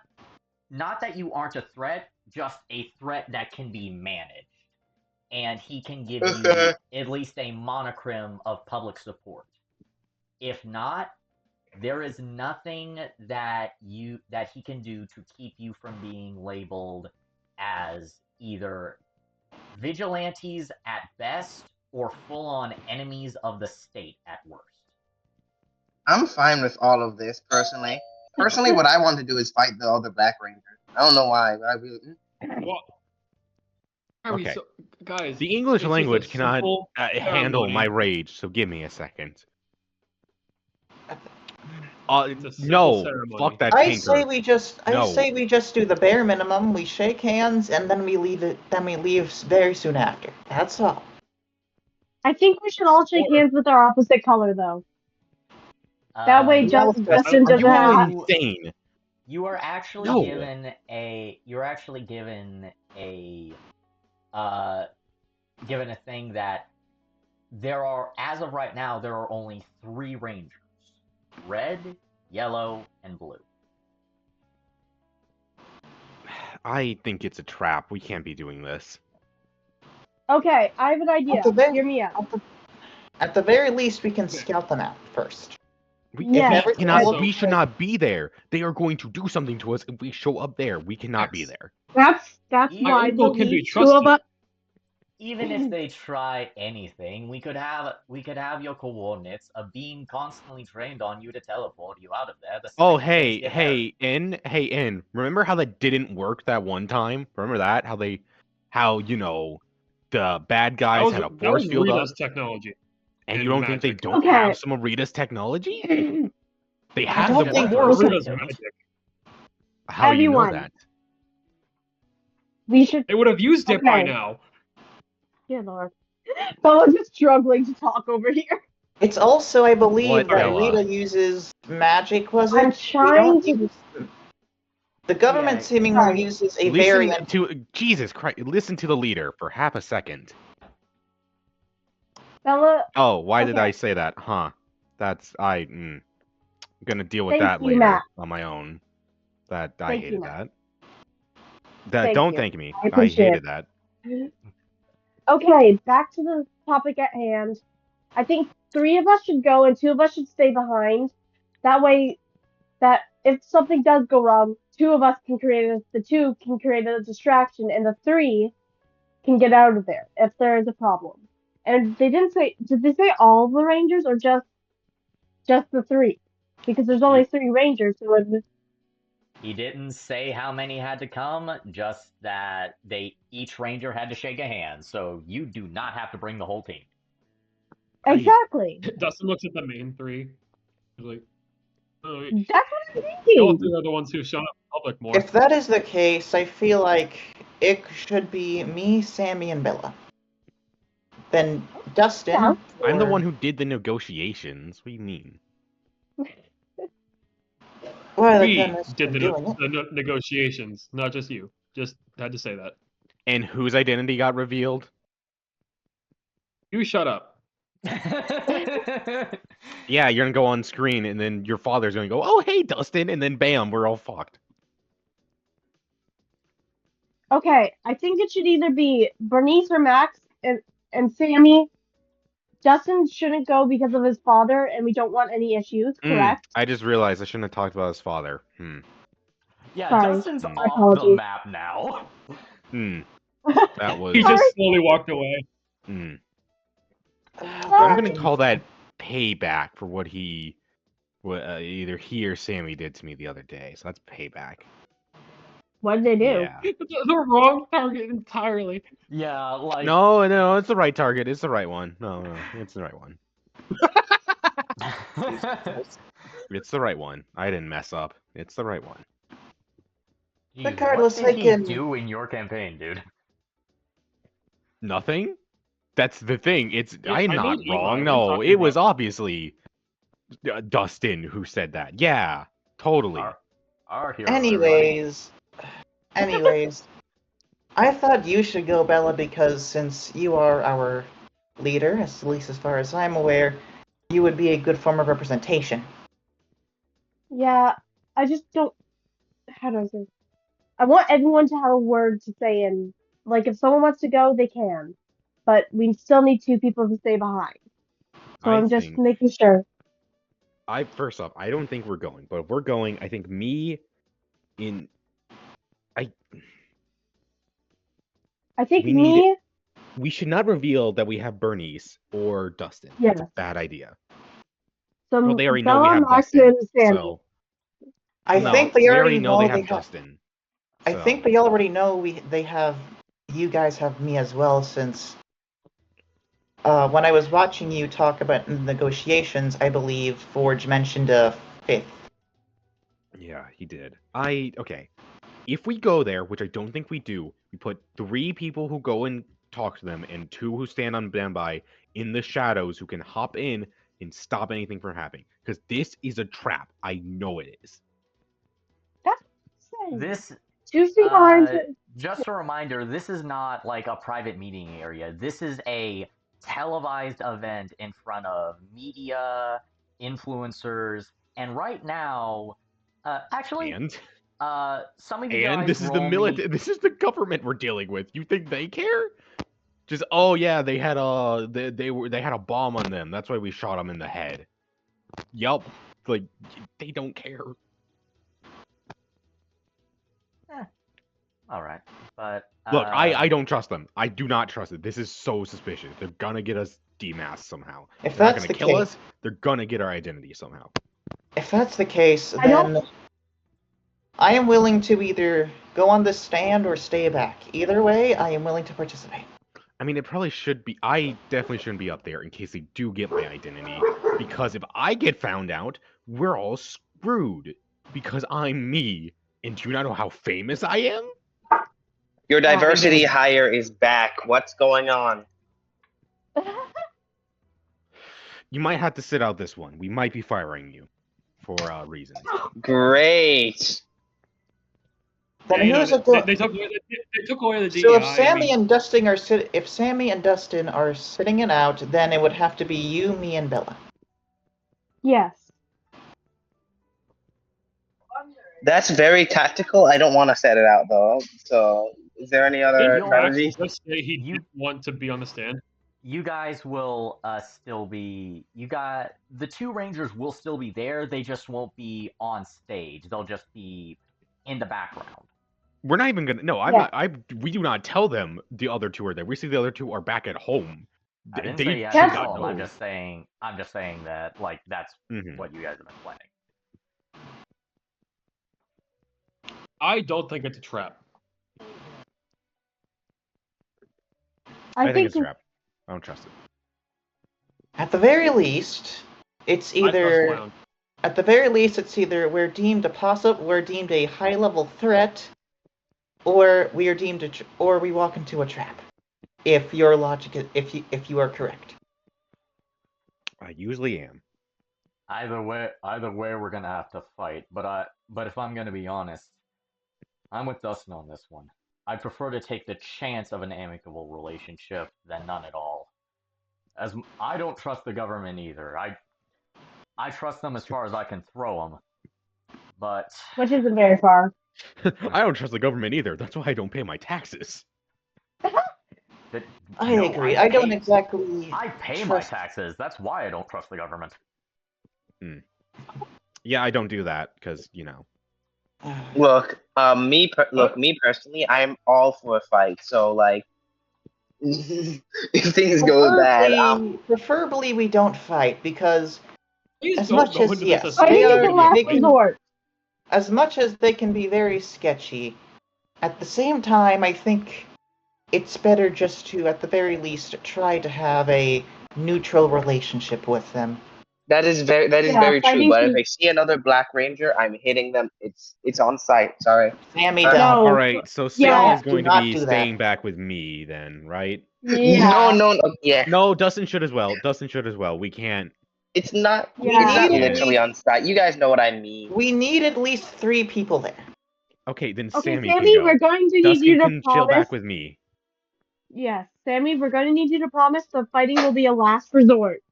that you aren't a threat, just a threat that can be managed. And he can give you at least a monochrome of public support. If not, there is nothing that he can do to keep you from being labeled as either vigilantes at best or full-on enemies of the state at worst. I'm fine with all of this personally. Personally, what I want to do is fight the other Black Rangers. I don't know why, but I really. Well, Okay. So, guys, The English it's language just a cannot simple handle ceremony. my rage, so give me a second. It's a simple No, ceremony. fuck that I tinker. say we just do the bare minimum. We shake hands and then we leave it. Then we leave very soon after. That's all. I think we should all shake hands with our opposite color, though. That way, Justin Are doesn't you all have. insane? You are actually No. given a. You're actually given a. Given a thing that there are, as of right now, there are only 3 rangers: red, yellow, and blue. I think it's a trap. We can't be doing this. Okay, I have an idea. Hear me out. At the very least, we can scout them out first. We should not be there. They are going to do something to us if we show up there. We cannot be there. That's why the least 2 of us. Even if they try anything, we could have your coordinates of being constantly trained on you to teleport you out of there. Oh, hey, In. Remember how that didn't work that one time? Remember that? How the bad guys had a force field up? Technology. And you don't think they don't have some of Rita's technology? They have the Rita's magic. How do you know that? We should. They would have used it by now. Yeah, Lord. Bella's just struggling to talk over here. It's also, I believe, that Rita uses magic. Was it? I'm trying to. The government seemingly uses a variant. Jesus Christ! Listen to the leader for half a second. Bella. Oh, why did I say that? Huh? I'm gonna deal with that later Matt. on my own. I hated you, that. Thank thank me. I hated that. Okay, back to the topic at hand. I think 3 of us should go and 2 of us should stay behind. That way, that if something does go wrong, 2 of us can create a distraction, and the 3 can get out of there if there is a problem. And they didn't say. Did they say all the rangers or just the 3? Because there's only 3 rangers, so He didn't say how many had to come, just that each ranger had to shake a hand, so you do not have to bring the whole team. Exactly. Dustin looks at the main 3. He's like, oh, that's what I'm thinking. Y'all 3 are the ones who shut up in public more. If that is the case, I feel like it should be me, Sammy, and Bella. Then Dustin. I'm the one who did the negotiations. What do you mean? Well, we did the negotiations, not just you. Just had to say that. And whose identity got revealed? You shut up. Yeah, you're gonna go on screen, and then your father's gonna go, "Oh, hey, Dustin," and then bam, we're all fucked. Okay, I think it should either be Bernice or Max and Sammy Dustin shouldn't go because of his father, and we don't want any issues, correct? I just realized I shouldn't have talked about his father. Yeah, Sorry. Dustin's My off the apologies. map now. That was... He just slowly walked away. I'm Sorry. gonna call that payback for what either he or Sammy did to me the other day. So that's payback. What did they do? Yeah. The wrong target entirely. Yeah, like No, it's the right target. It's the right one. No, it's the right one. It's the right one. I didn't mess up. It's the right one. Jeez, Regardless, what did I he can- do in your campaign, dude? Nothing? That's the thing. Yeah, I'm I not made wrong. Eli. No, What are you it talking was about? obviously Dustin who said that. Yeah, totally. Our hero, everybody. Anyways, I thought you should go, Bella, because since you are our leader, at least as far as I'm aware, you would be a good form of representation. Yeah, I just don't. How do I say? I want everyone to have a word to say in. Like, if someone wants to go, they can. But we still need 2 people to stay behind. So I'm just making sure. First off, I don't think we're going, but if we're going, I think me in I think me. We should not reveal that we have Bernice or Dustin. Yes. That's a bad idea. So Well, they already know we Bella, have Max, Dustin. and Sandy. So I think they already know they they have Dustin. I So. think they already know they have. You guys have me as well, since when I was watching you talk about negotiations, I believe Forge mentioned a 5th. Yeah, he did. Okay. If we go there, which I don't think we do, we put 3 people who go and talk to them and 2 who stand on standby in the shadows who can hop in and stop anything from happening. Because this is a trap. I know it is. That's This, Tuesday behind. just a reminder, this is not like a private meeting area. This is a televised event in front of media, influencers, and right now, actually, some of you guys this is the military. This is the government we're dealing with. You think they care? Just they had they had a bomb on them. That's why we shot them in the head. Yup. Like they don't care. All right, but look, I don't trust them. I do not trust it. This is so suspicious. They're gonna get us demasked somehow. If They're not that's gonna the kill case, us. They're gonna get our identity somehow. If that's the case, then I am willing to either go on the stand or stay back. Either way, I am willing to participate. I mean, it probably should be. I definitely shouldn't be up there in case they do get my identity. Because if I get found out, we're all screwed. Because I'm me. And do you not know how famous I am? Your diversity hire is back. What's going on? You might have to sit out this one. We might be firing you for reasons. Great. Then Yeah, who's they took away the DEI. So if Sammy and Dustin are sitting it out, then it would have to be you, me, and Bella. Yes. That's very tactical. I don't want to set it out though. So, is there any other strategy? Just say he didn't want to be on the stand. You guys will still be. The 2 Rangers will still be there. They just won't be on stage. They'll just be in the background. We're not even gonna. No, I'm not. We do not tell them the other 2 are there. We see the other 2 are back at home. I didn't they say at should home. not know. I'm just saying that that's what you guys have been planning. I don't think it's a trap. I think it's a trap. I don't trust it. At the very least, it's either. At the very least, it's either we're deemed a high-level threat, or we are deemed or we walk into a trap. If your logic, if you are correct. I usually am. Either way, we're gonna have to fight. But if I'm gonna be honest, I'm with Dustin on this one. I prefer to take the chance of an amicable relationship than none at all. As I don't trust the government either. I trust them as far as I can throw them, but which isn't very far. I don't trust the government either. That's why I don't pay my taxes. I No, agree. I I don't pay- exactly. I pay my trust- taxes. That's why I don't trust the government. Yeah, I don't do that because Look, me personally, I'm all for a fight. So like, if things go bad, Preferably we don't fight because Please as don't much go as into yes, this they Fighting is are. the last They can, resort. as much as they can be very sketchy, at the same time, I think it's better just to, at the very least, try to have a neutral relationship with them. that is very true. Fighting But if is I see another Black Ranger, I'm hitting them. It's on sight. Sorry. Sammy, No. don't. all right. So Yeah. Sammy is Do going to not be do that. staying back with me then, right? yeah. No. Yeah. No, Dustin should as well. Dustin should as well. We can't. It's not. Yeah. It's not We need at literally least- on sight. You guys know what I mean. We need at least 3 people there. Okay, then Okay, Sammy Sammy, can go. we're going to need Dustin you to can chill promise. back with me. Yes, Sammy, we're going to need you to promise the fighting will be a last resort.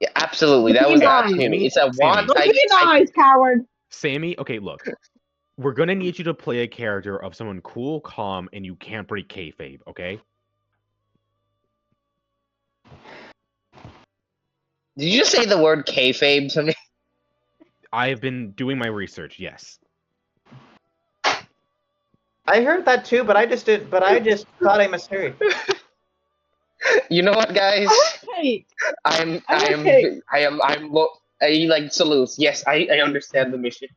Yeah, absolutely. Look That at was your up eyes. to me. It's a want. Look at his eyes, coward. Sammy, okay, look. We're gonna need you to play a character of someone cool, calm, and you can't break kayfabe, okay? Did you just say the word kayfabe to me? I have been doing my research, yes. I heard that too, but I just thought I misheard. You know what, guys? Wait, I'm like salutes. Yes, I understand the mission.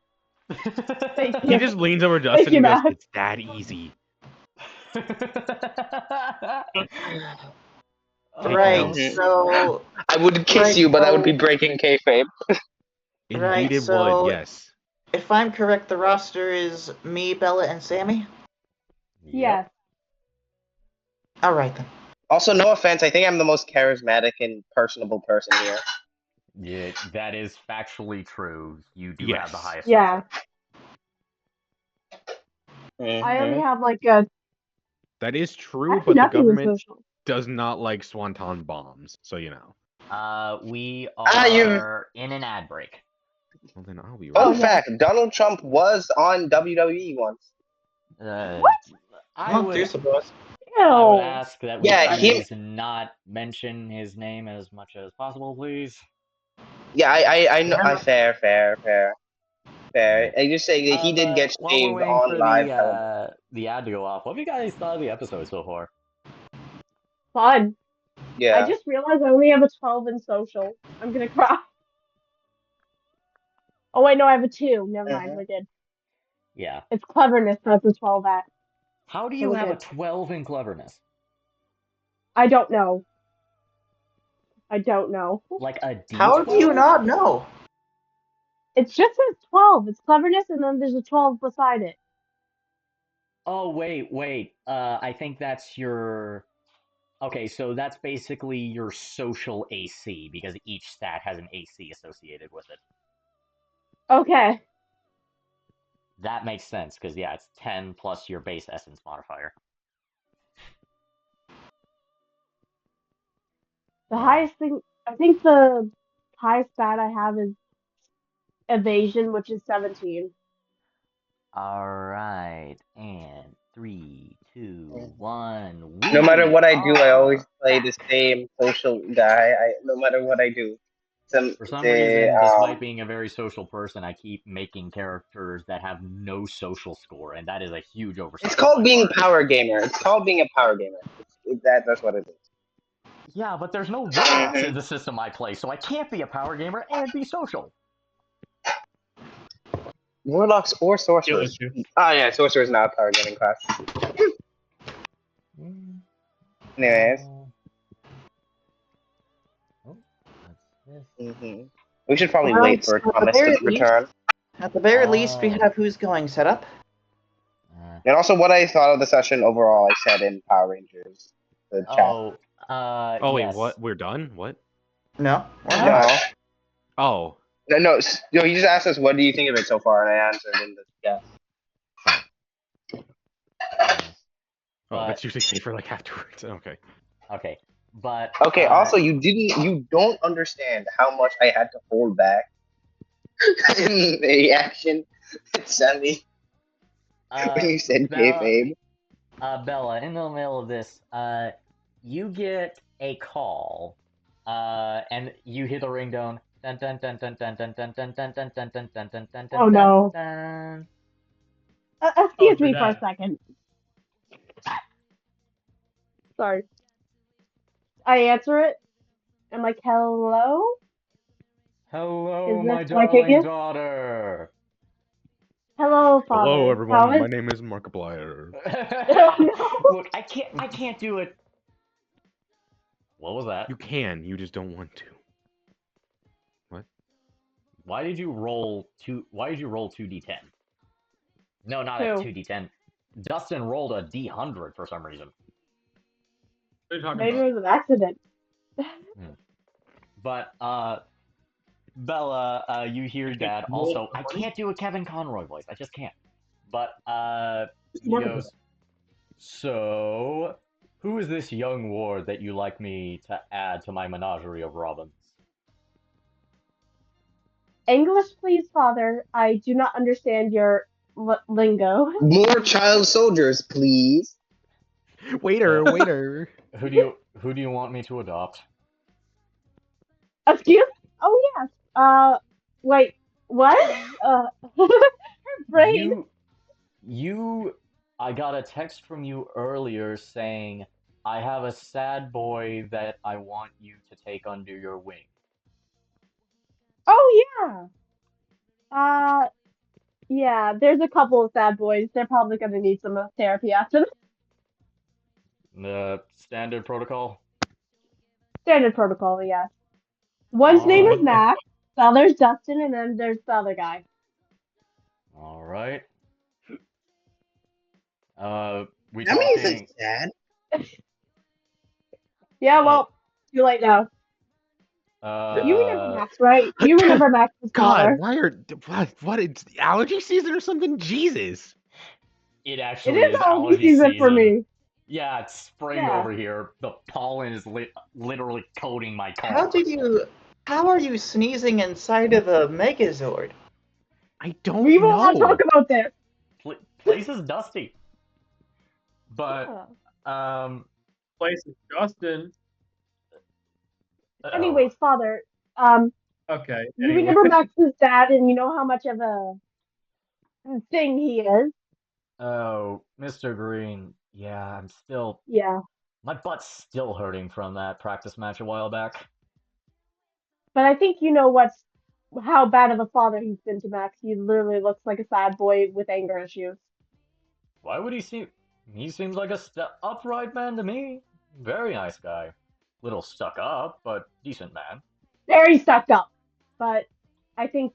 thank He you. just leans over Dustin you, and goes, Matt. "It's that easy." Right, Mhm. so I would kiss you, but that would be breaking kayfabe. Indeed Right, it so- would, yes. if I'm correct, the roster is me, Bella, and Sammy? Yes. Alright then. Also, no offense, I think I'm the most charismatic and personable person here. Yeah, that is factually true. You do have the Yes. highest. Yeah. Mhm. I only have like a. That is I true, have but the nothing with government social. does not like Swanton bombs, so you know. We you- are in an ad break. Well, then I'll be Fun right. yeah. fact: Donald Trump was on WWE once. What? I Not would, too surprised. I would Ew. ask that we Yeah, please not mention his name as much as possible, please. Yeah, I know. Yeah. Fair. I just say that he did But get while we're shaved waiting on for live television. the ad to go off, what have you guys thought of the episode so far? Fun. I Yeah. just realized I only have a 12 in social. I'm gonna cry. Oh wait, no, I have a 2. Never mind, Mhm. we're good. Yeah. It's cleverness that's a 12 at. How do So you we're have a good. 12 in cleverness? I don't know. I don't know. Like a D12? How do you not know? It's just says 12. It's cleverness, and then there's a 12 beside it. Oh, wait. I think that's your... Okay, so that's basically your social AC, because each stat has an AC associated with it. Okay. That makes sense, because yeah, it's 10 plus your base essence modifier. The Yeah. highest thing, I think the highest stat I have is evasion, which is 17. Alright, and 3, 2, 1. No matter what I do, I always play back. the same social guy. No matter what I do. For some reason, despite being a very social person, I keep making characters that have no social score, and that is a huge oversight. It's called on my being part. power gamer. It's called being a power gamer. That's what it is. Yeah, but there's no warlocks in the system I play, so I can't be a power gamer and be social. Warlocks or sorcerers. Oh yeah, sorcerer's not a power gaming class. Anyways. Oh, that's this. We should probably Well, wait for so Thomas there to it is. return. At the very least, we Oh. have who's going set up. And also what I thought of the session overall, I said in Power Rangers. The chat. Oh wait, yes. what? We're done? What? No, we're No. not. Oh. No, he just asked us, what do you think of it so far? And I answered in the chat. Oh, that's usually safer like afterwards. Okay. Okay, but Okay, also you don't understand how much I had to hold back in the action. Sammy, when you said kayfabe. Bella, in the middle of this, you get a call, and you hear the ringtone. Dun dun dun dun dun dun dun dun dun dun dun dun dun dun dun Oh dun no. dun. Excuse for me for a that. second. Sorry. I answer it. I'm like, hello? Hello, Is my this darling Marquinhos? daughter. Hello, Hello, father. everyone. My name is Markiplier. No. Look, I can't do it. What was that? You can, you just don't want to. What? Why did you roll 2d10? No, not a Two. 2d10. Dustin rolled a d100 for some reason. What are you talking Maybe about? it was an accident. But Bella, you hear Dad. Also, I can't do a Kevin Conroy voice. I just can't. But he goes, so, who is this young ward that you like me to add to my menagerie of robins? English, please, father. I do not understand your lingo. More child soldiers, please. Waiter, waiter. Who do you want me to adopt? Excuse? Oh yes. Wait. What? Her brain. You I got a text from you earlier saying I have a sad boy that I want you to take under your wing. Oh yeah. Yeah. There's a couple of sad boys. They're probably gonna need some therapy after this. The standard protocol. Standard protocol. Yes. One's name is Alright. Max. The other's Dustin, and then there's the other guy. Alright. We That means talking it's sad. Yeah. Well, too late now. You remember uh Max, right? You remember Max's God, father. why are what? It's allergy season or something? Jesus. it It actually is is allergy allergy season for season. me. Yeah, it's spring Yeah. over here. The pollen is literally coating my car. How are you sneezing inside of a Megazord? I don't We will not know. talk about this. Place is dusty. But Yeah. Place is Justin. Anyways, father, Okay. you Anyway. remember Max's dad, and you know how much of a thing he is. Oh, Mr. Green. Yeah, Yeah, my butt's still hurting from that practice match a while back. but I think you know how bad of a father he's been to Max. He literally looks like a sad boy with anger issues. Why would he seem? He seems like a upright man to me. Very nice guy. Little stuck up, but decent man. Very stuck up, but I think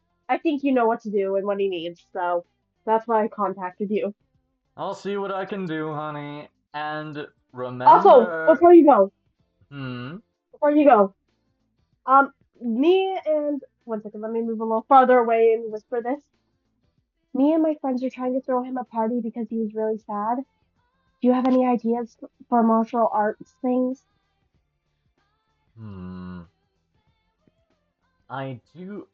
you know what to do and what he needs. So that's why I contacted you. I'll see what I can do, honey. And Also, remember. before you go, Hmm. me and one second, let me move a little farther away and whisper this. Me and my friends are trying to throw him a party because he was really sad. Do you have any ideas for martial arts things? Hmm. I do.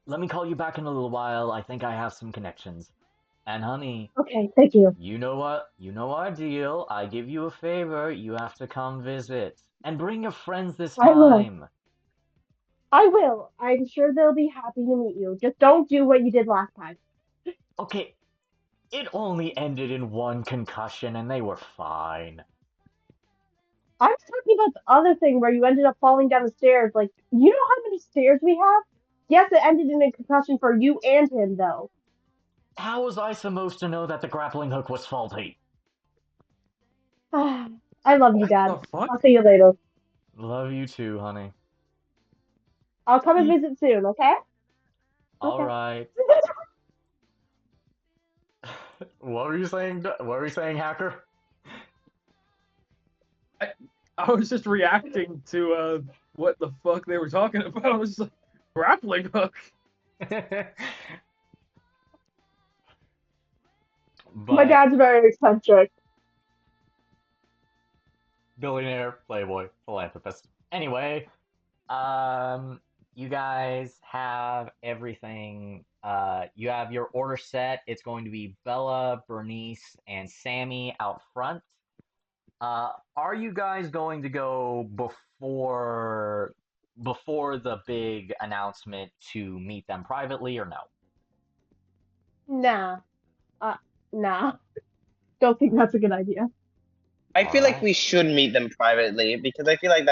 Let me call you back in a little while. I think I have some connections. And honey, Okay, thank you. you know what? You know our deal. I give you a favor. You have to come visit. And bring your friends this I will. time. I will. I'm sure they'll be happy to meet you. Just don't do what you did last time. Okay, it only ended in one concussion and they were fine. I was talking about the other thing where you ended up falling down the stairs. Like, you know how many stairs we have? Yes, it ended in a concussion for you and him, though. How was I supposed to know that the grappling hook was faulty? I love you, Dad. The fuck? I'll see you later. Love you too, honey. I'll come and visit soon, okay? Okay. Alright. What were you saying? What were you saying, Hacker? I was just reacting to what the fuck they were talking about. I was just like, grappling hook. My But dad's very eccentric. billionaire, playboy, philanthropist. Anyway, you guys have everything. You have your order set. It's going to be Bella, Bernice, and Sammy out front. Are you guys going to go before the big announcement to meet them privately or no? Nah. Nah. Don't think that's a good idea. I feel like Alright. we should meet them privately because I feel like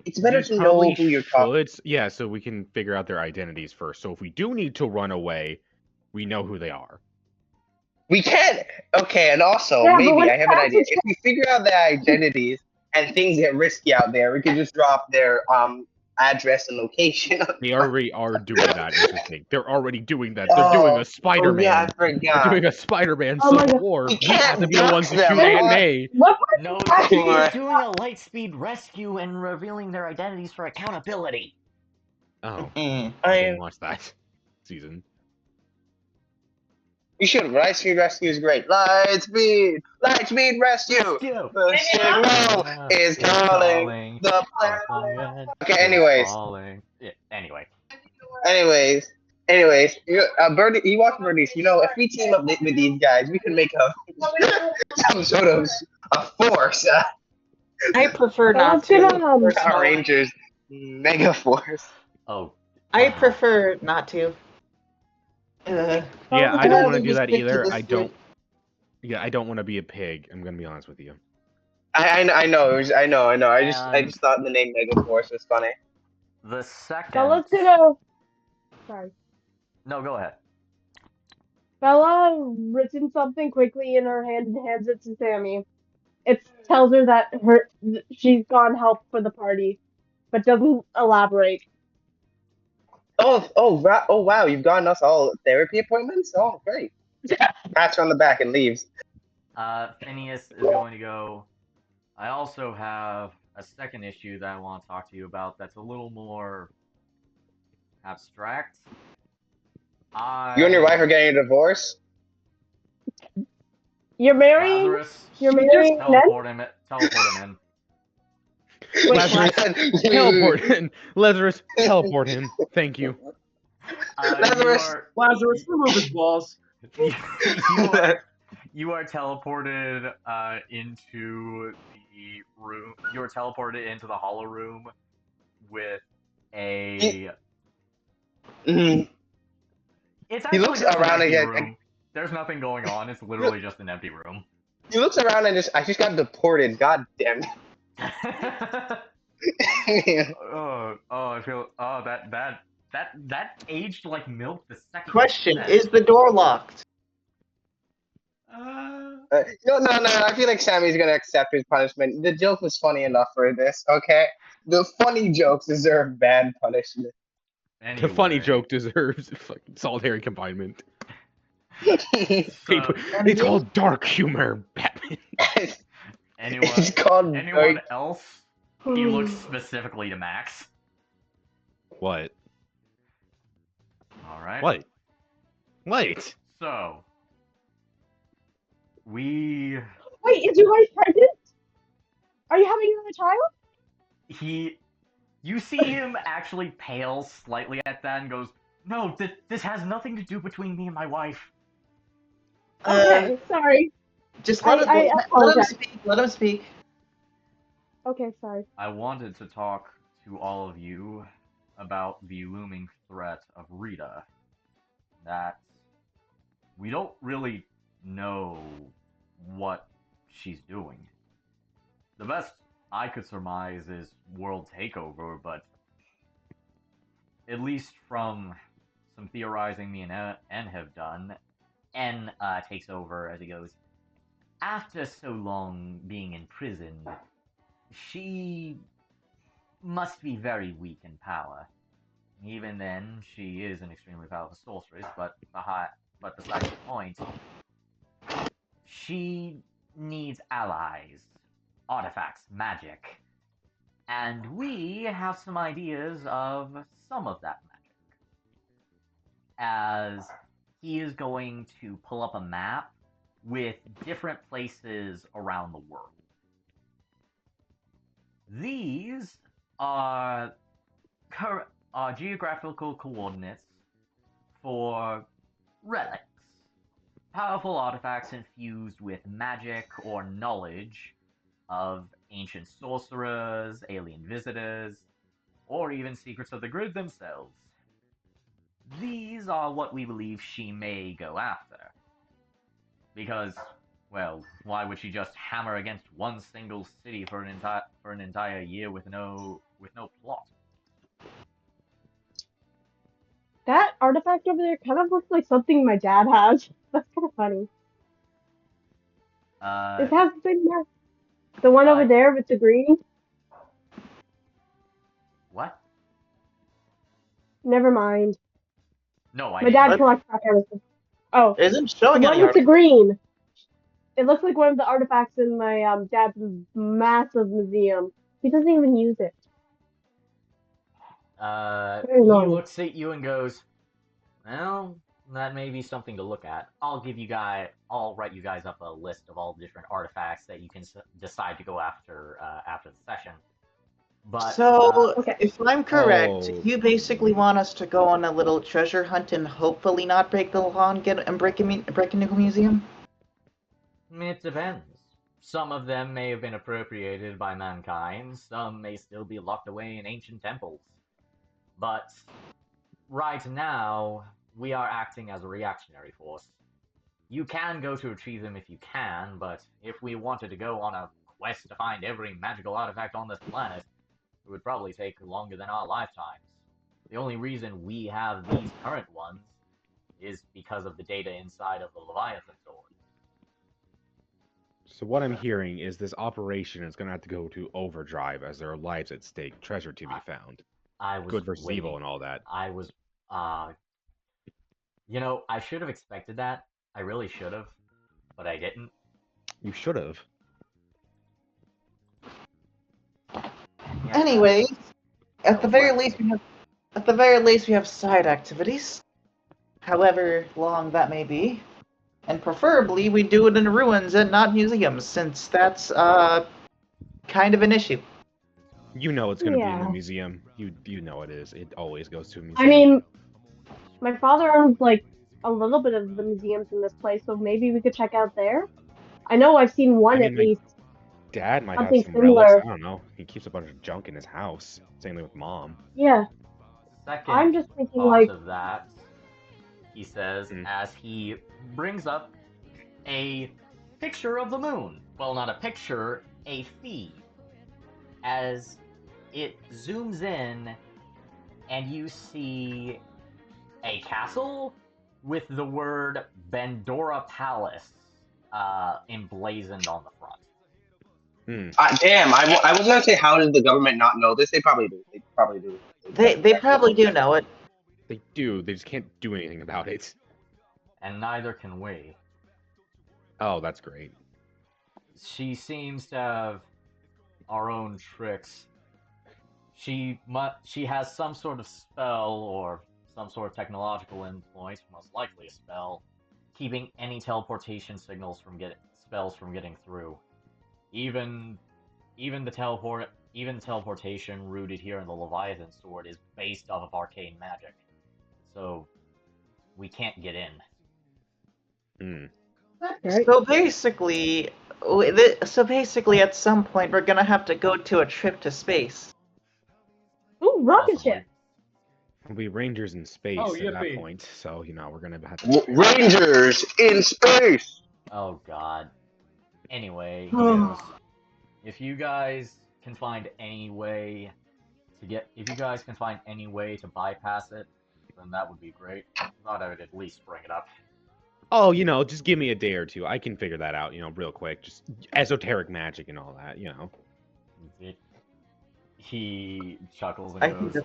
it's better We to know probably who you're talking. should. Yeah, so we can figure out their identities first. So if we do need to run away, we know who they are. We can. Okay, and also Yeah, but maybe what I if have an that's idea. a If we figure out their identities and things get risky out there, we could just drop their address and location. They already are doing that, is the thing. They're already doing that. They're doing a Oh Spider-Man. yeah, I They're forgot. doing a Spider-Man Oh my Civil God. War. We We have to can't be the ones dox to them. shoot Aunt May. What No, part? he's doing a lightspeed rescue and revealing their identities for accountability. Oh, Mm, I didn't watch that season. you should. Lightspeed Rescue is great. Lightspeed Rescue. Rescue! The signal is calling. The Planet Okay, is anyways. falling. Yeah, anyway. Anyways, Birdie, you watch Birdies. You know, if we team up with these guys, we can make some sort of a force. I prefer So not let's get to. Power Personally, Rangers Mega Force. Oh. I prefer not to. Yeah, let's I get don't a- want to do just that stick to either. the I script. don't. Yeah, I don't want to be a pig. I'm gonna be honest with you. I know. I know. I And just thought the name Mega Force was funny. the second. Bella's gonna. Sorry. No, go ahead. Bella written something quickly in her hand and hands it to Sammy. It tells her that she's gone help for the party, but doesn't elaborate. Oh wow! You've gotten us all therapy appointments. Oh, great. Pats her on the back and leaves. Phineas is going to go. I also have a second issue that I want to talk to you about that's a little more abstract. You and your wife are getting a divorce. You're marrying. Lazarus, You're marrying Ned. teleport him in. Wait, Lazarus, what? teleport him. Lazarus, teleport him. Thank you. Lazarus. Lazarus, remove his balls. You are teleported into the room. You are teleported into the hollow room with a. Mhm. It's He actually looks just an around empty again. room. There's nothing going on. It's literally just an empty room. He looks around and I just got deported. God damn it. I feel. Oh, that aged like milk the second. Question: you said is it. the door locked? No. I feel like Sammy's gonna accept his punishment. The joke was funny enough for this. Okay, the funny jokes deserve bad punishment. The funny Anyway. joke deserves fucking solitary confinement. So, It's called dark humor, Batman. It's called anyone dark. else? He looks specifically to Max. What? All right. What? So, we. Wait, is you guys pregnant? Are you having another child? You see him actually pale slightly at that and goes, "No, this has nothing to do between me and my wife." Okay, sorry. Just I let him apologize. speak. Let him speak. Okay, sorry. I wanted to talk to all of you about the looming threat of Rita. That we don't really know what she's doing. The best I could surmise is world takeover, but at least from some theorizing me and N have done, N takes over as he goes, after so long being imprisoned, she must be very weak in power. Even then, she is an extremely powerful sorceress, but besides the point, she needs allies, artifacts, magic. And we have some ideas of some of that magic. As he is going to pull up a map with different places around the world. These are are geographical coordinates for relics. Powerful artifacts infused with magic or knowledge of ancient sorcerers, alien visitors, or even secrets of the grid themselves. These are what we believe she may go after. Because, well, why would she just hammer against one single city for an entire year with no plot? That artifact over there kind of looks like something my dad has. That's kind of funny. It has the same mark. The one over there with the green? What? Never mind. No, I My dad didn't. collects that kind of stuff. Oh, Isn't the showing one any with the art. green. It looks like one of the artifacts in my dad's massive museum. He doesn't even use it. Very He normal. looks at you and goes, "Well, that may be something to look at. I'll write you guys up a list of all the different artifacts that you can decide to go after after the session." But So, Okay. if I'm correct, Oh. you basically want us to go on a little treasure hunt and hopefully not break the law and break into a museum? it depends. Some of them may have been appropriated by mankind. Some may still be locked away in ancient temples. But right now, we are acting as a reactionary force. You can go to retrieve them if you can, but if we wanted to go on a quest to find every magical artifact on this planet, it would probably take longer than our lifetimes. The only reason we have these current ones is because of the data inside of the Leviathan sword. So what I'm hearing is this operation is going to have to go to overdrive as there are lives at stake, treasure to be found. I was Good versus waiting. evil and all that. I was, I should have expected that. I really should have, but I didn't. You should have. Yeah, Anyway, that at the was very worth least, it. we have side activities, however long that may be, and preferably we do it in ruins and not museums, since that's kind of an issue. You know it's going to be in the Yeah. museum. You know it is. It always goes to a museum. I mean, my father owns like a little bit of the museums in this place, so maybe we could check out there. I know I've seen one mean, at my least. Dad might have Something some relics. similar. I don't know. He keeps a bunch of junk in his house. Same thing with Mom. Yeah. Second I'm just thinking thought like, of that, he says, Hmm. as he brings up a picture of the moon. Well, not a picture, a feed. As it zooms in, and you see a castle with the word Bandora Palace emblazoned on the front. Damn, I was gonna say, how does the government not know this? They probably do. They probably do. They probably do know it. They do. They just can't do anything about it. And neither can we. Oh, that's great. She seems to have our own tricks. She has some sort of spell or some sort of technological endpoint, most likely a spell, keeping any teleportation spells from getting through. Even the teleportation rooted here in the Leviathan sword is based off of arcane magic, so we can't get in. right. So basically, at some point, we're gonna have to go to a trip to space. Ooh, rocket Possibly. ship. We'll be rangers in space Oh, at that yippee. point, so we're gonna have to. Rangers in space. Oh God. Anyway, he goes, if you guys can find any way to bypass it, then that would be great. I thought I would at least bring it up. Oh, just give me a day or two. I can figure that out, real quick. Just esoteric magic and all that, He chuckles I and think goes,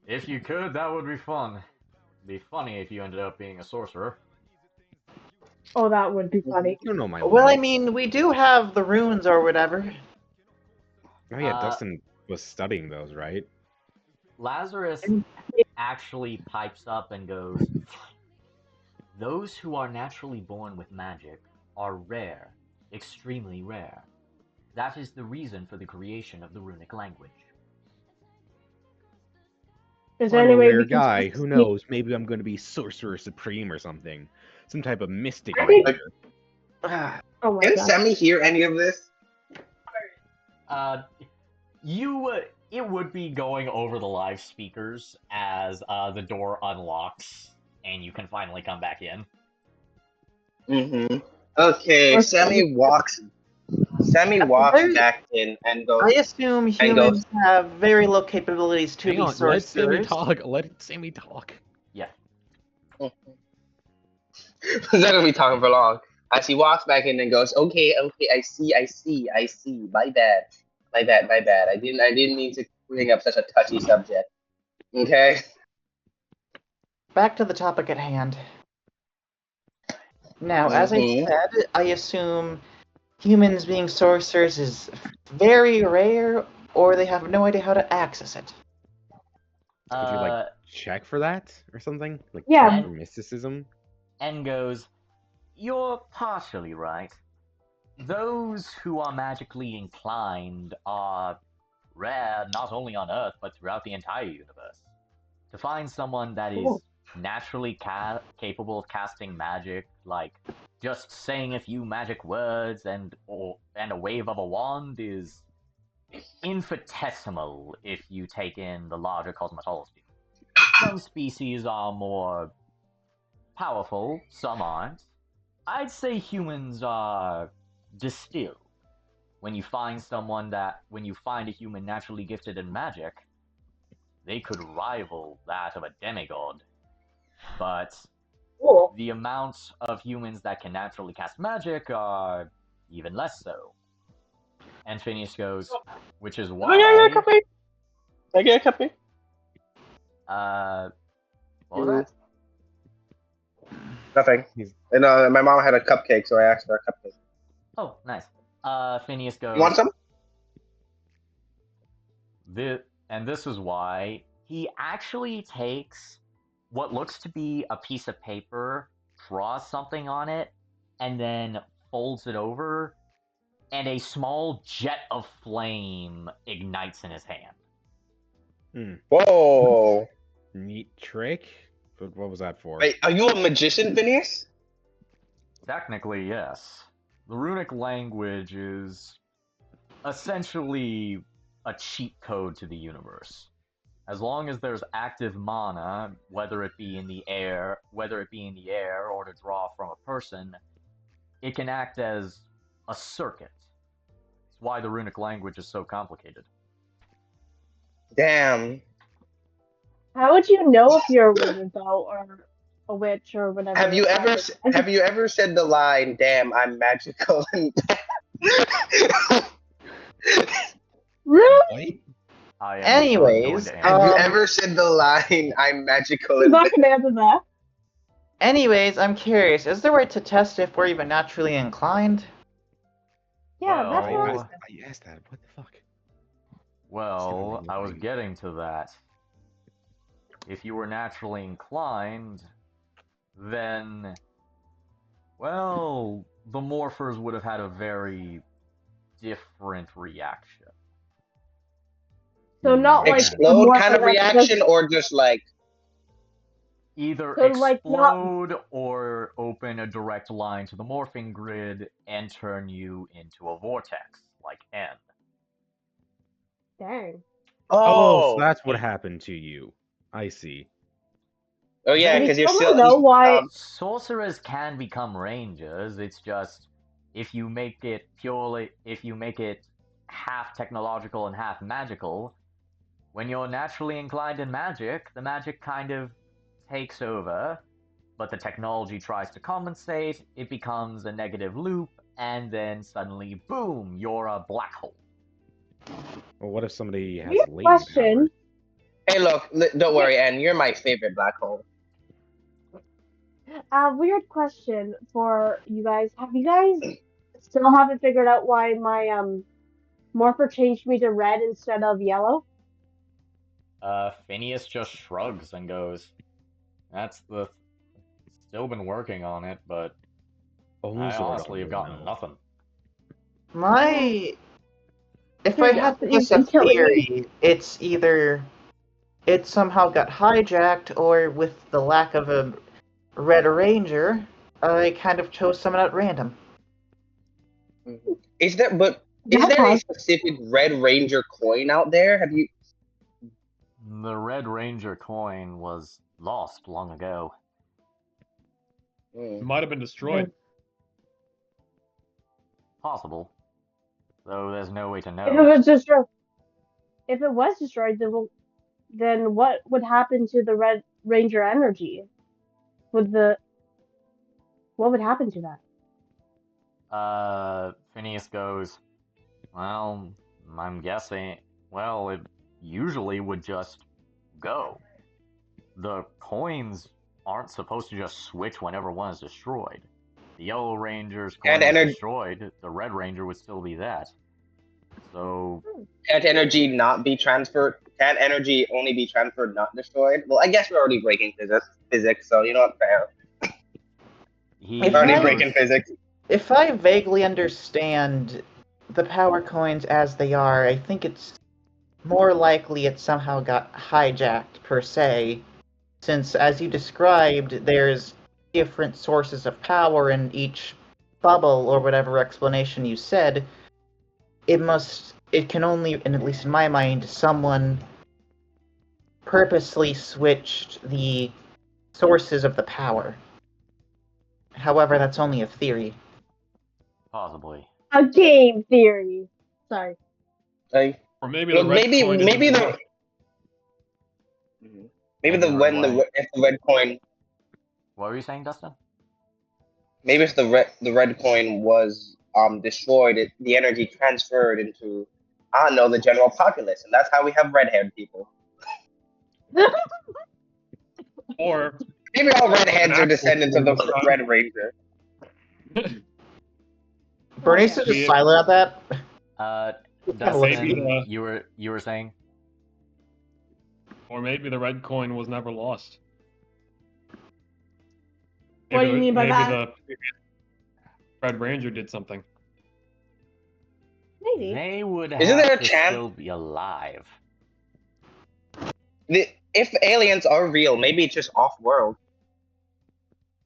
if you could, that would be fun. It'd be funny if you ended up being a sorcerer. Oh, that would be funny. You know my Well, I limits. mean, we do have the runes or whatever. Oh yeah, Dustin was studying those, right? Lazarus actually pipes up and goes, those who are naturally born with magic are rare, extremely rare. That is the reason for the creation of the runic language. Is there I'm any a way rare we can guy. test Who to see- knows? Maybe I'm going to be Sorcerer Supreme or something. Some type of mystic I think- ranger. Oh my Can god. Sammy hear any of this? It would be going over the live speakers as the door unlocks and you can finally come back in. Mm-hmm. Okay, Or Sammy walks Very- back in and I goes. assume humans have very low capabilities to Hang be on, let Sammy sorcerers. talk. Let Sammy talk. Yeah. He's not gonna be talking for long. As he walks back in and goes, okay, I see. My bad. I didn't mean to bring up such a touchy subject. Okay. Back to the topic at hand. Now, as I Mhm. said, I assume humans being sorcerers is very rare, or they have no idea how to access it. Could you check for that or something? Like Yeah. check for mysticism? And goes, "You're partially right. Those who are magically inclined are rare not only on Earth, but throughout the entire universe. To find someone that is Cool. naturally capable of casting magic, like just saying a few magic words and a wave of a wand, is infinitesimal if you take in the larger cosmology. Some species are more powerful, some aren't. I'd say humans are distilled. When you find a human naturally gifted in magic, they could rival that of a demigod. But Cool. the amounts of humans that can naturally cast magic are even less so. And Phineas goes, which is why. I get a copy. What was that? Nothing. And my mom had a cupcake, so I asked for a cupcake. Oh, nice. Phineas goes. You want some? And this is why he actually takes what looks to be a piece of paper, draws something on it, and then folds it over, and a small jet of flame ignites in his hand. Whoa! Neat trick. But what was that for? Wait, are you a magician, Phineas? Technically, yes. The runic language is essentially a cheat code to the universe. As long as there's active mana, whether it be in the air or to draw from a person, it can act as a circuit. It's why the runic language is so complicated. Damn. How would you know if you're a wizard though, or a witch, or whatever? Have you ever said the line, "Damn, I'm magical"? Really? Anyways, have you ever said the line, "I'm magical"? I'm not gonna answer that. Anyways, I'm curious. Is there a way to test if we're even naturally inclined? Yeah, that's what Well, I asked that. What the fuck? Well, I was getting to that. If you were naturally inclined, then, well, the morphers would have had a very different reaction. So not like explode the kind of reaction, or just like either so like explode or open a direct line to the morphing grid and turn you into a vortex, like N. Dang. Oh, so that's what happened to you. I see. Oh yeah, because you're still. know why sorcerers can become rangers. It's just if you make it half technological and half magical, when you're naturally inclined in magic, the magic kind of takes over, but the technology tries to compensate. It becomes a negative loop, and then suddenly, boom, you're a black hole. Well, what if somebody has weird latent question. Hey, look, don't worry, Anne. You're my favorite black hole. Weird question for you guys. Have you guys still haven't figured out why my morpher changed me to red instead of yellow? Phineas just shrugs and goes, still been working on it, but Only I Zordon honestly have will gotten know. nothing. If I had to guess a Until theory, it's either it somehow got hijacked, or with the lack of a Red Ranger, I kind of chose someone at random. Is there a specific Red Ranger coin out there? Have you? The Red Ranger coin was lost long ago. It might have been destroyed. Possible. Though there's no way to know. If it was destroyed, then what would happen to the Red Ranger energy? What would happen to that? Phineas goes, well, I'm guessing, well, it usually would just go. The coins aren't supposed to just switch whenever one is destroyed. The Yellow Ranger's coin was destroyed, the Red Ranger would still be that. So... Can't energy not be transferred? Can't energy only be transferred, not destroyed? Well, I guess we're already breaking physics, so you know what, fair. We're already breaking physics. If I vaguely understand the power coins as they are, I think it's more likely it somehow got hijacked, per se, since, as you described, there's different sources of power in each bubble, or whatever explanation you said. It can only, and at least in my mind, someone purposely switched the sources of the power. However, that's only a theory. Possibly. A game theory. Sorry. Or maybe the red coin if the red coin. What were you saying, Dustin? Maybe if the red coin was destroyed, the energy transferred into, I don't know, the general populace, and that's how we have red-haired people. Or maybe all redheads are descendants of the Red Ranger. Bernice is just silent at that. Dustin, you were saying? Or maybe the red coin was never lost. What do you mean by that? Maybe the Red Ranger did something. Maybe. They would have to still be alive. If aliens are real, maybe it's just off-world.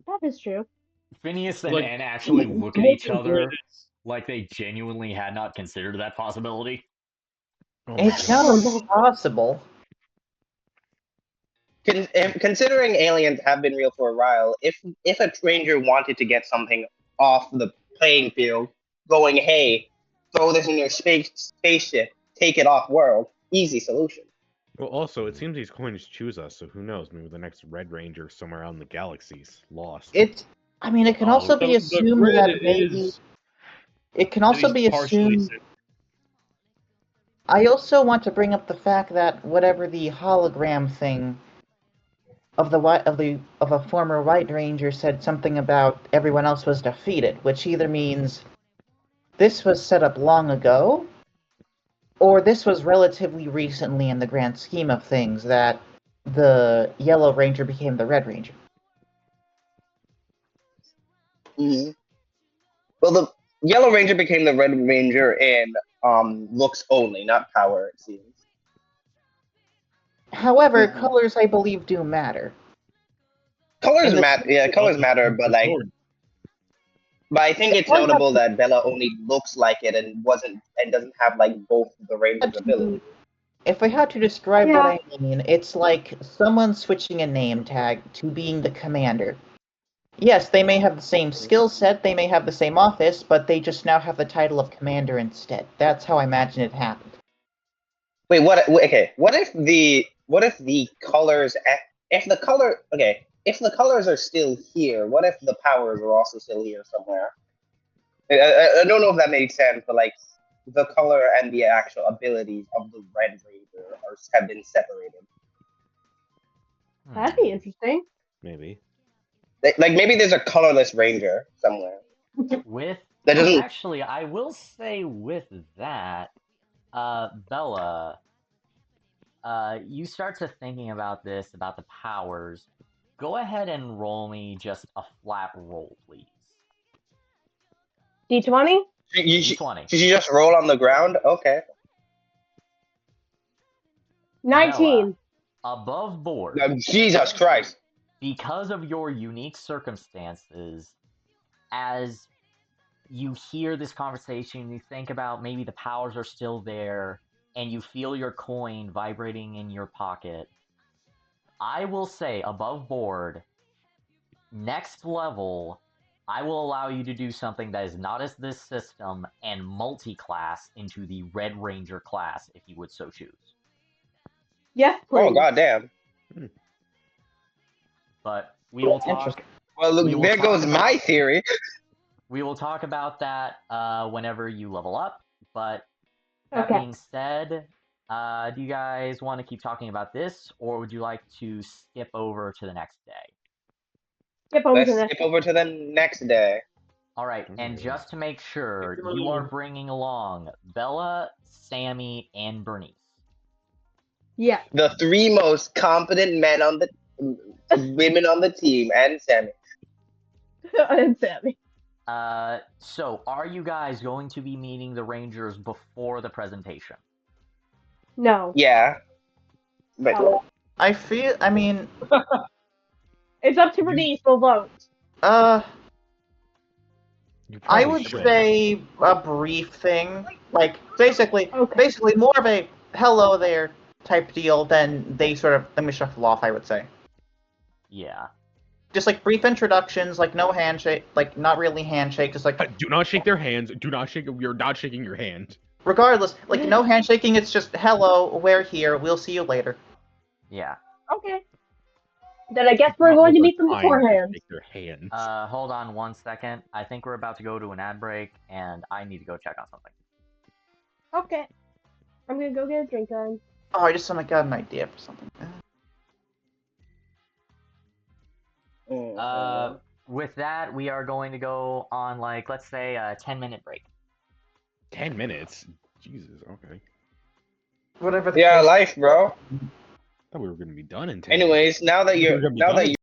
That is true. Phineas and Anne actually look at each other like they genuinely had not considered that possibility. It's not possible. Considering aliens have been real for a while, if a stranger wanted to get something off the playing field, going, hey, throw this in your spaceship, take it off-world, easy solution. Well, also, it seems these coins choose us, so who knows? Maybe the next Red Ranger somewhere out in the galaxy's lost. It can also be assumed that maybe... It can also be assumed... I also want to bring up the fact that whatever the hologram thing of a former White Ranger said something about everyone else was defeated, which either means this was set up long ago, or this was relatively recently in the grand scheme of things that the Yellow Ranger became the Red Ranger. Mm-hmm. Well, the Yellow Ranger became the Red Ranger in looks only, not power, it seems. However, colors, I believe, do matter. Colors matter, yeah, colors matter, but like... But I think it's notable that Bella only looks like it and doesn't have like both the Ranger's abilities. If I had to describe what I mean, it's like someone switching a name tag to being the commander. Yes, they may have the same skill set, they may have the same office, but they just now have the title of commander instead. That's how I imagine it happened. Wait, what? Okay, what if the colors? If the colors are still here, what if the powers are also still here somewhere? I don't know if that made sense, but like the color and the actual abilities of the Red Ranger have been separated. That'd be interesting. Maybe. Like maybe there's a colorless Ranger somewhere. Actually, I will say with that, Bella, you start to thinking about this, about the powers. Go ahead and roll me just a flat roll, please. D20? D20. Did you just roll on the ground? Okay. 19. above board, Jesus Christ. because of your unique circumstances, as you hear this conversation, you think about maybe the powers are still there, and you feel your coin vibrating in your pocket. I will say, above board, next level, I will allow you to do something that is not as this system and multi-class into the Red Ranger class, if you would so choose. Yes, Oh, please. goddamn. But we will talk. Interesting. Well, We will there talk goes about- my theory. We will talk about that whenever you level up. But that Okay. being said, do you guys want to keep talking about this, or would you like to skip over to the next day? Skip over Let's to the next skip over to the next day. All right, and just to make sure, you are bringing along Bella, Sammy, and Bernice. Yeah. The three most competent men on the women on the team, and Sammy. And Sammy. So are you guys going to be meeting the Rangers before the presentation? No. Yeah. But No. I mean, It's up to Bernice. We'll vote. I probably would should. say a brief thing, like basically Okay. more of a hello there type deal than they sort of let me shuffle off. I would say Yeah. just like brief introductions, like no handshake, like not really handshake, just like Do not shake their hands. Do not shake. You're not shaking your hand. regardless, like no handshaking. It's just hello, we're here. We'll see you later. Yeah. Okay. Then I guess Do we're not going to look meet them like time to beforehand. Shake their hands. Hold on 1 second. I think we're about to go to an ad break, and I need to go check on something. Okay. I'm gonna go get a drink on. Oh, I just got an idea for something. With that, we are going to go on, like, let's say a 10-minute break. 10 minutes. Jesus. Okay. Whatever the yeah, case. life, bro. I thought we were gonna be done in 10 Anyways, now that minutes. We were you're gonna be now done that in you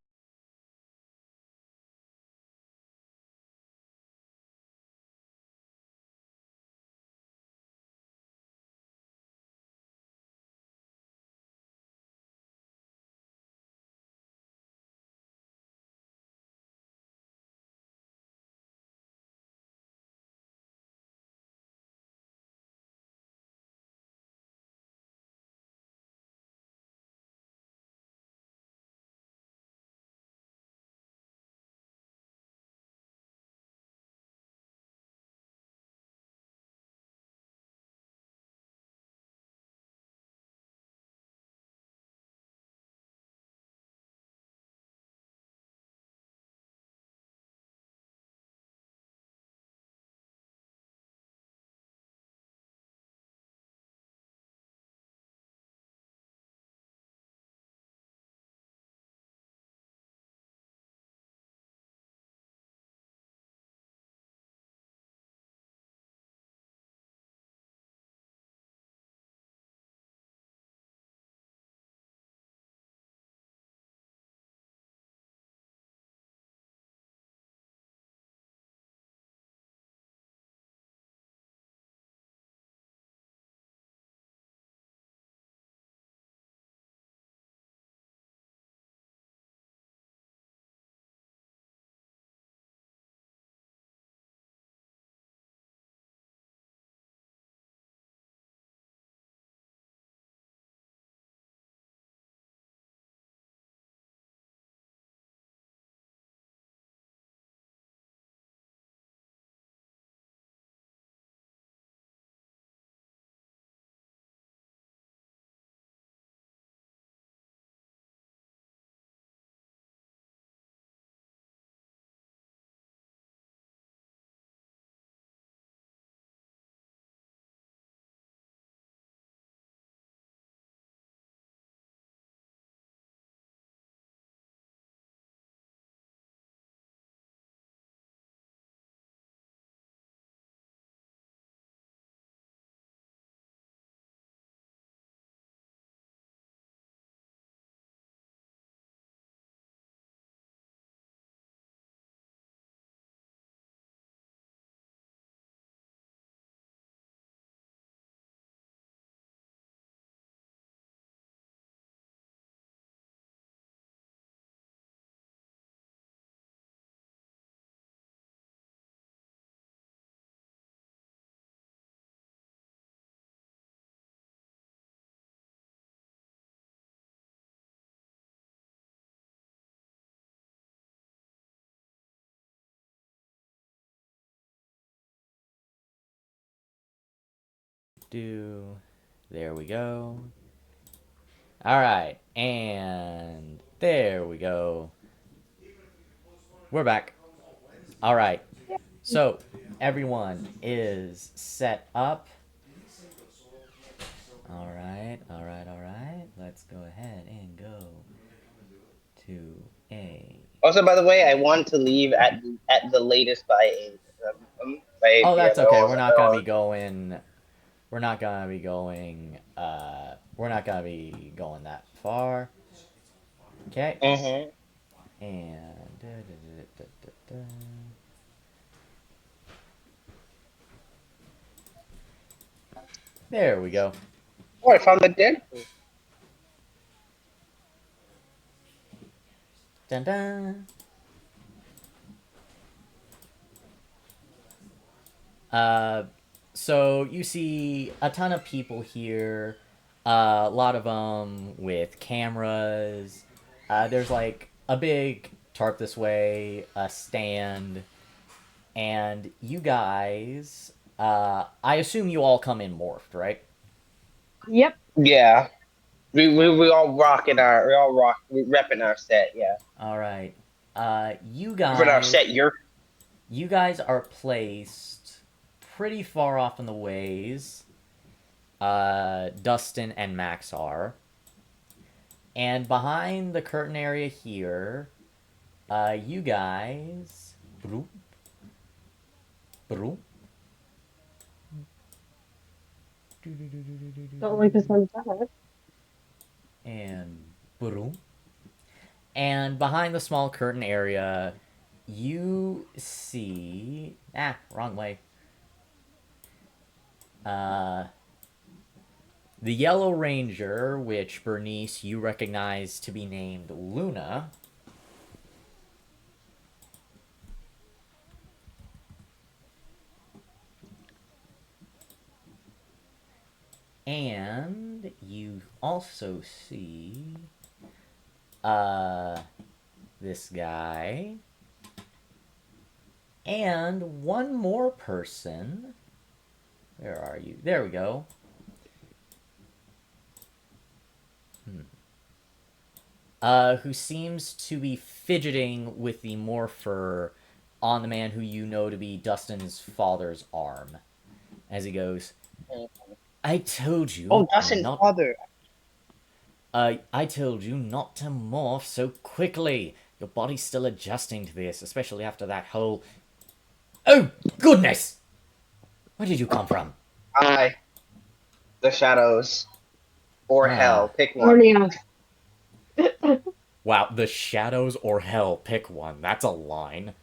There we go. Alright, and there we go. We're back. Alright, so everyone is set up. Alright. Let's go ahead and go to a... Also, by the way, I want to leave at the latest by 8. By 8 Oh, that's PM. okay. We're not gonna be going. We're not gonna be going that far. Okay. And there we go. Oh, I found the dead. Dun dun. So you see a ton of people here. A lot of them with cameras. There's like a big tarp this way, a stand, and you guys. I assume you all come in morphed, right? Yep. Yeah. We all repping our set, yeah. All right. You Repping our guys. set, You guys are placed pretty far off in the ways. Dustin and Max are. And behind the curtain area here, you guys... Broop. Don't like this one better. And broom. And behind the small curtain area, you see... wrong way. The Yellow Ranger, which, Bernice, you recognize to be named Luna. And you also see this guy and one more person. Where are you? There we go. Who seems to be fidgeting with the morpher on the man who you know to be Dustin's father's arm. As he goes, I told you. Oh, Dustin's father. I told you not to morph so quickly. Your body's still adjusting to this, especially after that whole... Oh, goodness! Where did you come from? The shadows. Or hell. Pick one. Wow, the shadows or hell. Pick one. That's a line.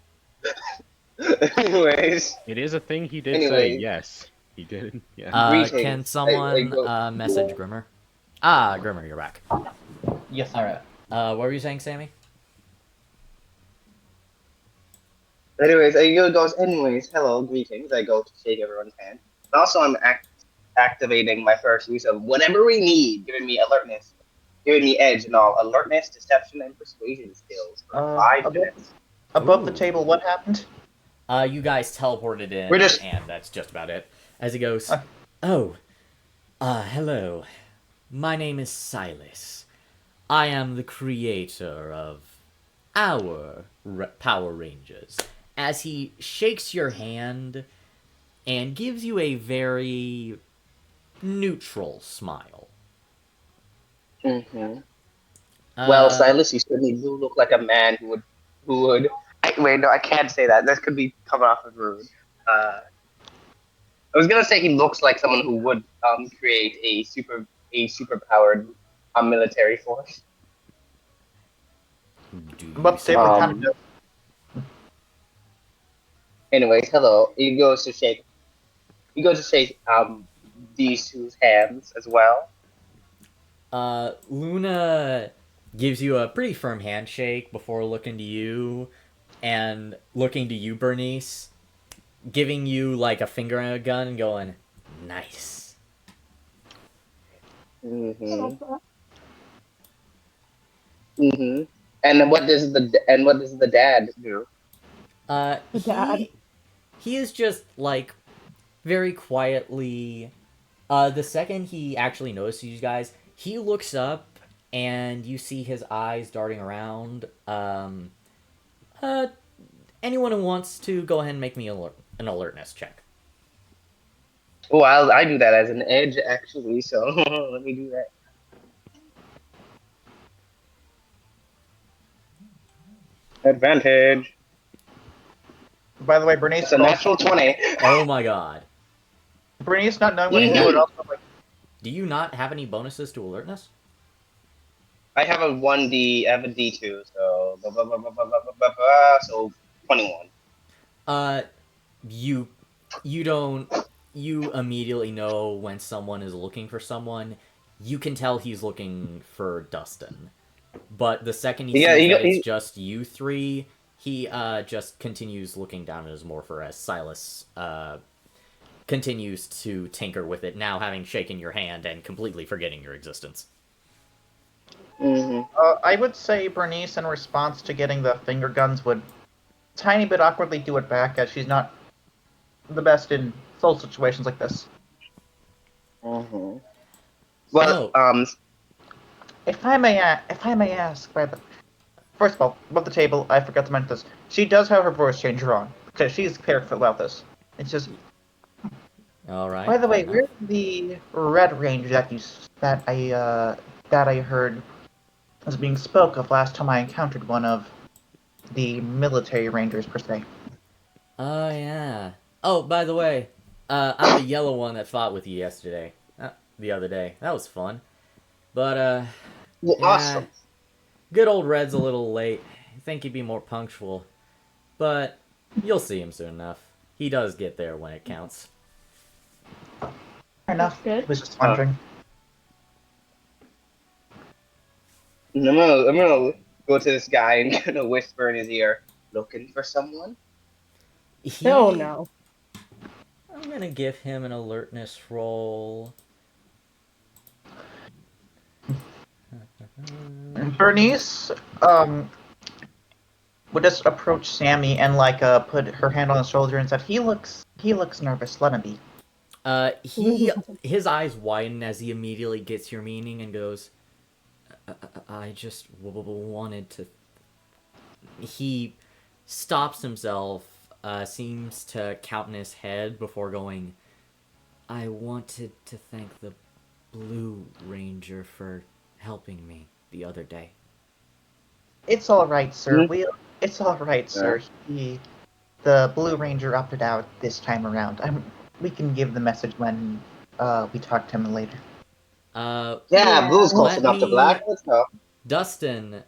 Anyways. It is a thing he did say, yes. He did, yeah. Can someone message Grimmer? Grimmer, you're back. Yes. Alright. What were you saying, Sammy? Anyways, anyways, hello, greetings. I go to shake everyone's hand. And also, I'm activating my first use of whatever we need, giving me alertness, giving me edge and all. Alertness, deception, and persuasion skills for 5 minutes. Above the table, what happened? You guys teleported in, and that's just about it. As he goes, hello. My name is Silas. I am the creator of our Power Rangers. As he shakes your hand and gives you a very neutral smile. Well, Silas, you certainly do look like a man who would. Wait, no, I can't say that. This could be coming off as rude. I was gonna say he looks like someone who would create a super powered military force. Anyways, hello. He goes to shake these two's hands as well. Luna gives you a pretty firm handshake before looking to you, and looking to you, Bernice, giving you like a finger and a gun and going, nice. And what does the dad do? He is just like very quietly The second he actually notices you guys, he looks up and you see his eyes darting around. Anyone who wants to go ahead and make me an alertness check. Oh, I do that as an edge actually. So let me do that. Advantage. By the way, Bernice, It's a natural 20. Oh my god. Bernice not knowing what to do, it also like Do you not have any bonuses to alertness? I have a 1D, I have a D2, so so 21. You immediately know when someone is looking for someone. You can tell he's looking for Dustin. But the second he sees that it's just you three, he just continues looking down at his morpher as Silas continues to tinker with it, now having shaken your hand and completely forgetting your existence. I would say Bernice, in response to getting the finger guns, would tiny bit awkwardly do it back, as she's not the best in soul situations like this. Well, if I may ask, first of all, above the table, I forgot to mention this. She does have her voice changer on because she's careful about this. It's just. All right. By the way, where's the Red Ranger that I heard was being spoke of last time I encountered one of the military rangers per se? Oh yeah. Oh, by the way, I'm the yellow one that fought with you yesterday. The other day. That was fun. But awesome. Good old Red's a little late. I think he'd be more punctual. But you'll see him soon enough. He does get there when it counts. Fair enough. Good. I was just wondering. I'm gonna go to this guy and gonna whisper in his ear, "Looking for someone?" Oh no. I'm gonna give him an alertness roll. Bernice, would just approach Sammy and put her hand on his shoulder and said, "He looks nervous. Let him be." His eyes widen as he immediately gets your meaning and goes, I just wanted to. He stops himself, seems to count in his head before going, I wanted to thank the Blue Ranger for helping me the other day. It's all right, sir. It's all right, sir. The Blue Ranger opted out this time around. We can give the message when we talk to him later. Blue's close enough to black. Let's go. Dustin,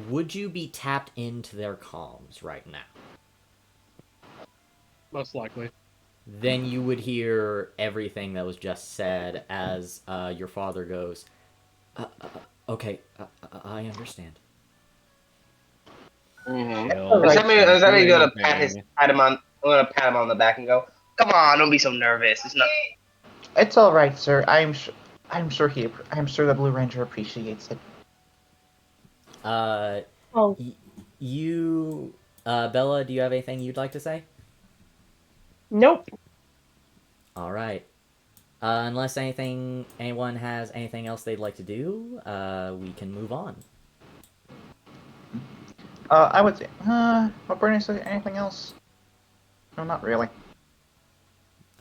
would you be tapped into their comms right now? Most likely. Then you would hear everything that was just said as your father goes, okay, I understand. Is that me gonna pat him on? I'm gonna pat him on the back and go, "Come on, don't be so nervous. It's not." It's all right, sir. I'm sure the Blue Ranger appreciates it. You, Bella, do you have anything you'd like to say? Nope. All right. Unless anyone has anything else they'd like to do, we can move on. I would say, what Bernie say? Anything else? No, not really.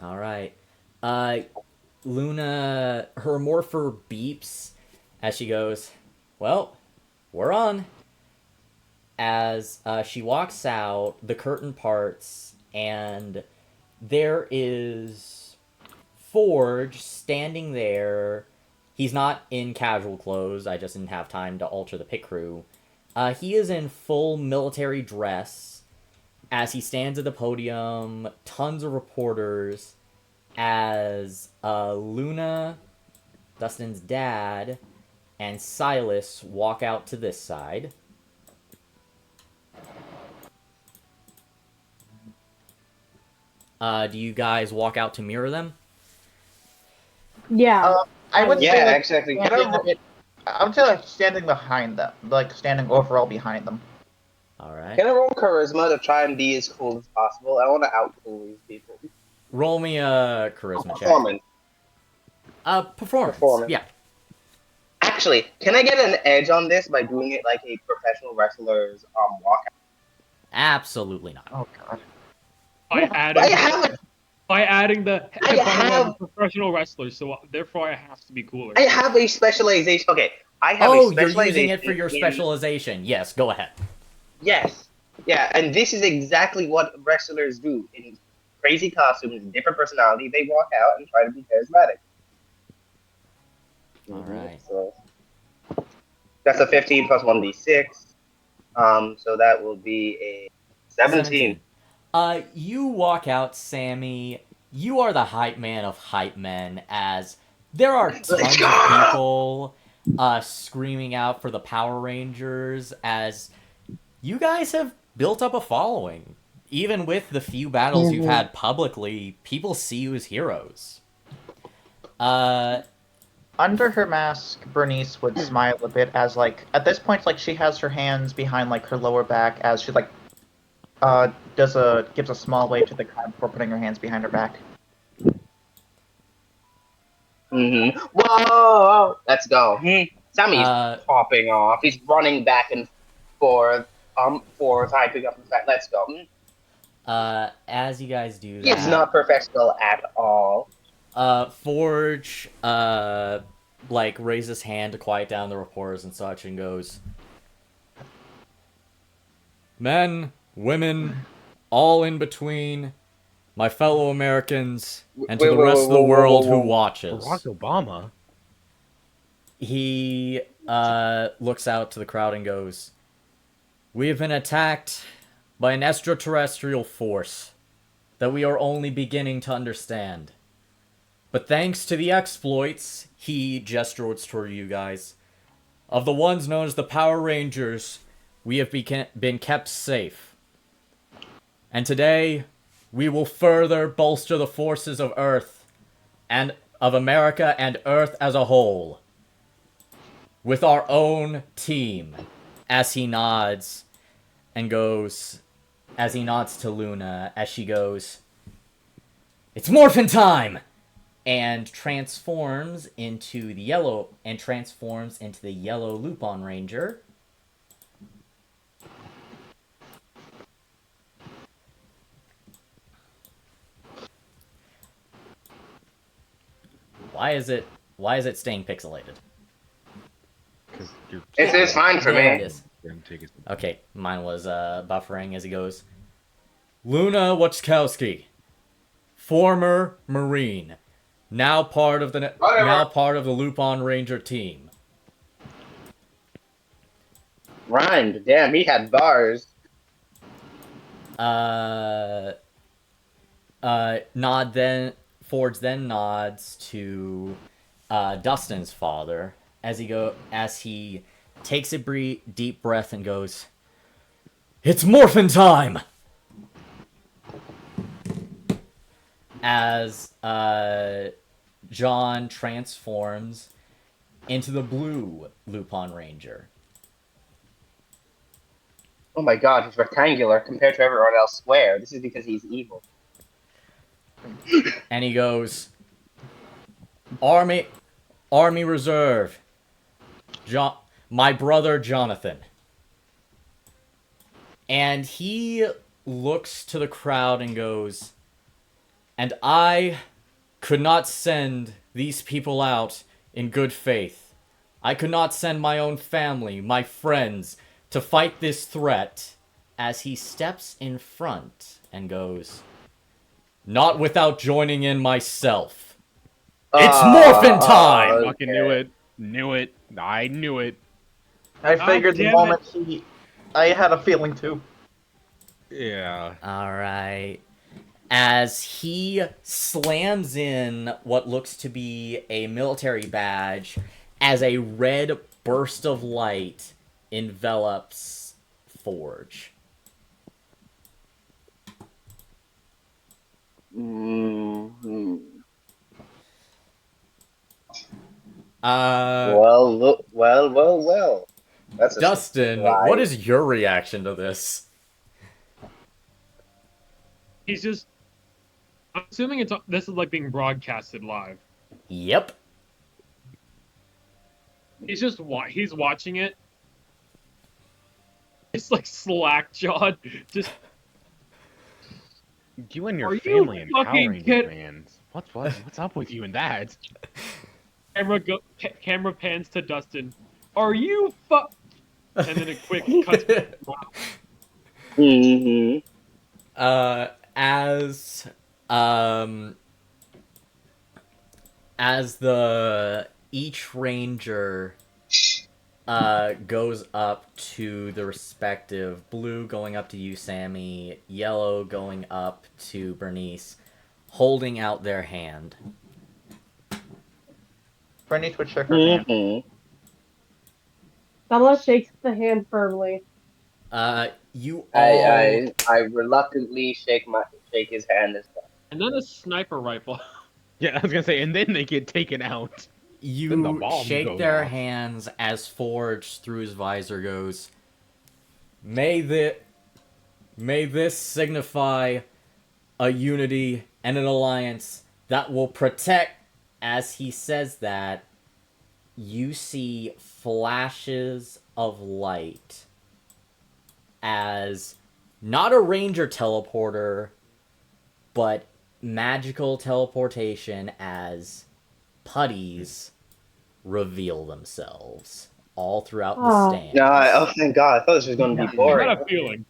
All right. Luna, her morpher beeps as she goes, well, we're on. As she walks out, the curtain parts, and there is Forge standing there. He's not in casual clothes. I just didn't have time to alter the pit crew. He is in full military dress as he stands at the podium. Tons of reporters as Luna, Dustin's dad, and Silas walk out to this side. Do you guys walk out to mirror them? Yeah. I would say actually. I would say standing behind them, standing overall behind them. All right. Can I roll charisma to try and be as cool as possible? I want to out-cool these people. Roll me a charisma check. Performance. Performance. Yeah. Actually, can I get an edge on this by doing it like a professional wrestler's walkout? Absolutely not. Oh god. By adding, I have a professional wrestler, so therefore I have to be cooler. I have a specialization. Okay, I have a Oh, specialization. you're using it for your specialization. Yes, go ahead. Yes. Yeah, and this is exactly what wrestlers do. In crazy costumes, different personality, they walk out and try to be charismatic. All right. So that's a 15 plus 1d6. So that will be a 17. You walk out, Sammy. You are the hype man of hype men, as there are tons of people screaming out for the Power Rangers, as you guys have built up a following. Even with the few battles you've had publicly, people see you as heroes. Under her mask, Bernice would smile a bit as, like, at this point, like, she has her hands behind, like, her lower back as she, like, gives a small wave to the crowd before putting her hands behind her back. Whoa! Let's go. Sammy's popping off. He's running back and forth, hyping up the fact. Let's go. As you guys do that, He's not professional at all. Forge, like, raises his hand to quiet down the reporters and such and goes, "Men, women, all in between, my fellow Americans, and to the rest of the world who watches." Barack Obama? He, looks out to the crowd and goes, "We have been attacked by an extraterrestrial force that we are only beginning to understand. But thanks to the exploits," he gestures toward you guys, "of the ones known as the Power Rangers, we have been kept safe. And today, we will further bolster the forces of Earth, and of America and Earth as a whole, with our own team," as he nods and goes, as he nods to Luna, as she goes, "It's morphin' time!" and transforms into the yellow Lupin Ranger. Why is it staying pixelated? It's fine for There me. it is. Okay, mine was buffering as he goes, "Luna Wachkowski, former Marine, now part of the Lupin Ranger team." Rhymed. Damn, he had bars. Forge then nods to Dustin's father as he takes a deep breath and goes, "It's morphin' time!" As John transforms into the blue Lupin Ranger. Oh my god, he's rectangular compared to everyone else square. This is because he's evil. And he goes, Army Reserve, my brother Jonathan." And he looks to the crowd and goes, "And I could not send these people out in good faith. I could not send my own family, my friends, to fight this threat," as he steps in front and goes, "Not without joining in myself. It's morphin' time!" Okay. Fucking knew it. I knew it. I figured the damn moment I had a feeling too. Yeah. Alright. As he slams in what looks to be a military badge, as a red burst of light envelops Forge. Well. That's Dustin, what is your reaction to this? He's just. I'm assuming this is like being broadcasted live. Yep. he's watching it. It's like slack jawed. Just You and your Are you family and Power fucking Rangers kid- fans. What's up with you and that? camera pans to Dustin. Are you And then a quick cut. Mm-hmm. As the each ranger goes up to the respective, blue going up to you, Sammy, yellow going up to Bernice, holding out their hand. Bernice would shake her hand. Mm-hmm. Bella shakes the hand firmly. You all I reluctantly shake his hand as well. And then a sniper rifle. Yeah, I was gonna say, and then they get taken out. Then the you bomb shake goes their off. hands as Forge through his visor goes, May this signify a unity and an alliance that will protect. As he says that, you see flashes of light as not a ranger teleporter, but magical teleportation as putties reveal themselves all throughout the stands. No, oh thank God! I thought this was going to be I boring. got a feeling.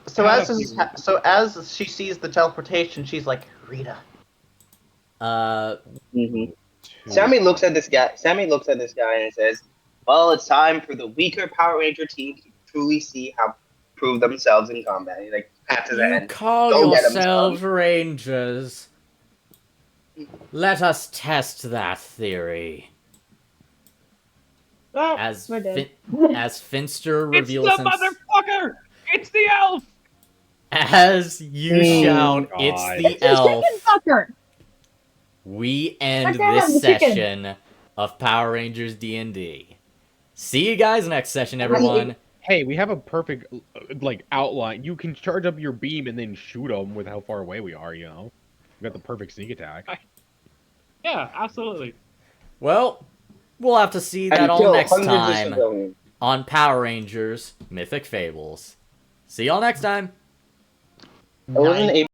So as she sees the teleportation, she's like, Rita. Mm-hmm. Sammy looks at this guy. And says, "Well, it's time for the weaker Power Ranger team to truly see how prove themselves in combat." He like pats his You hand. call Go get 'em, yourselves son. rangers. Let us test that theory. Oh, As we're dead. as Finster It's reveals the himself, motherfucker! It's the elf! as you shout, God. "It's It's the the elf!" chicken fucker! We end Goddamn, this the chicken. session of Power Rangers D&D. See you guys next session, everyone. Hey, we have a perfect like outline. You can charge up your beam and then shoot them with how far away we are. You know, we got the perfect sneak attack. Yeah, absolutely. Well, we'll have to see that And all kill next hundreds of time civilians. on Power Rangers Mythic Fables. See y'all next time. I wasn't able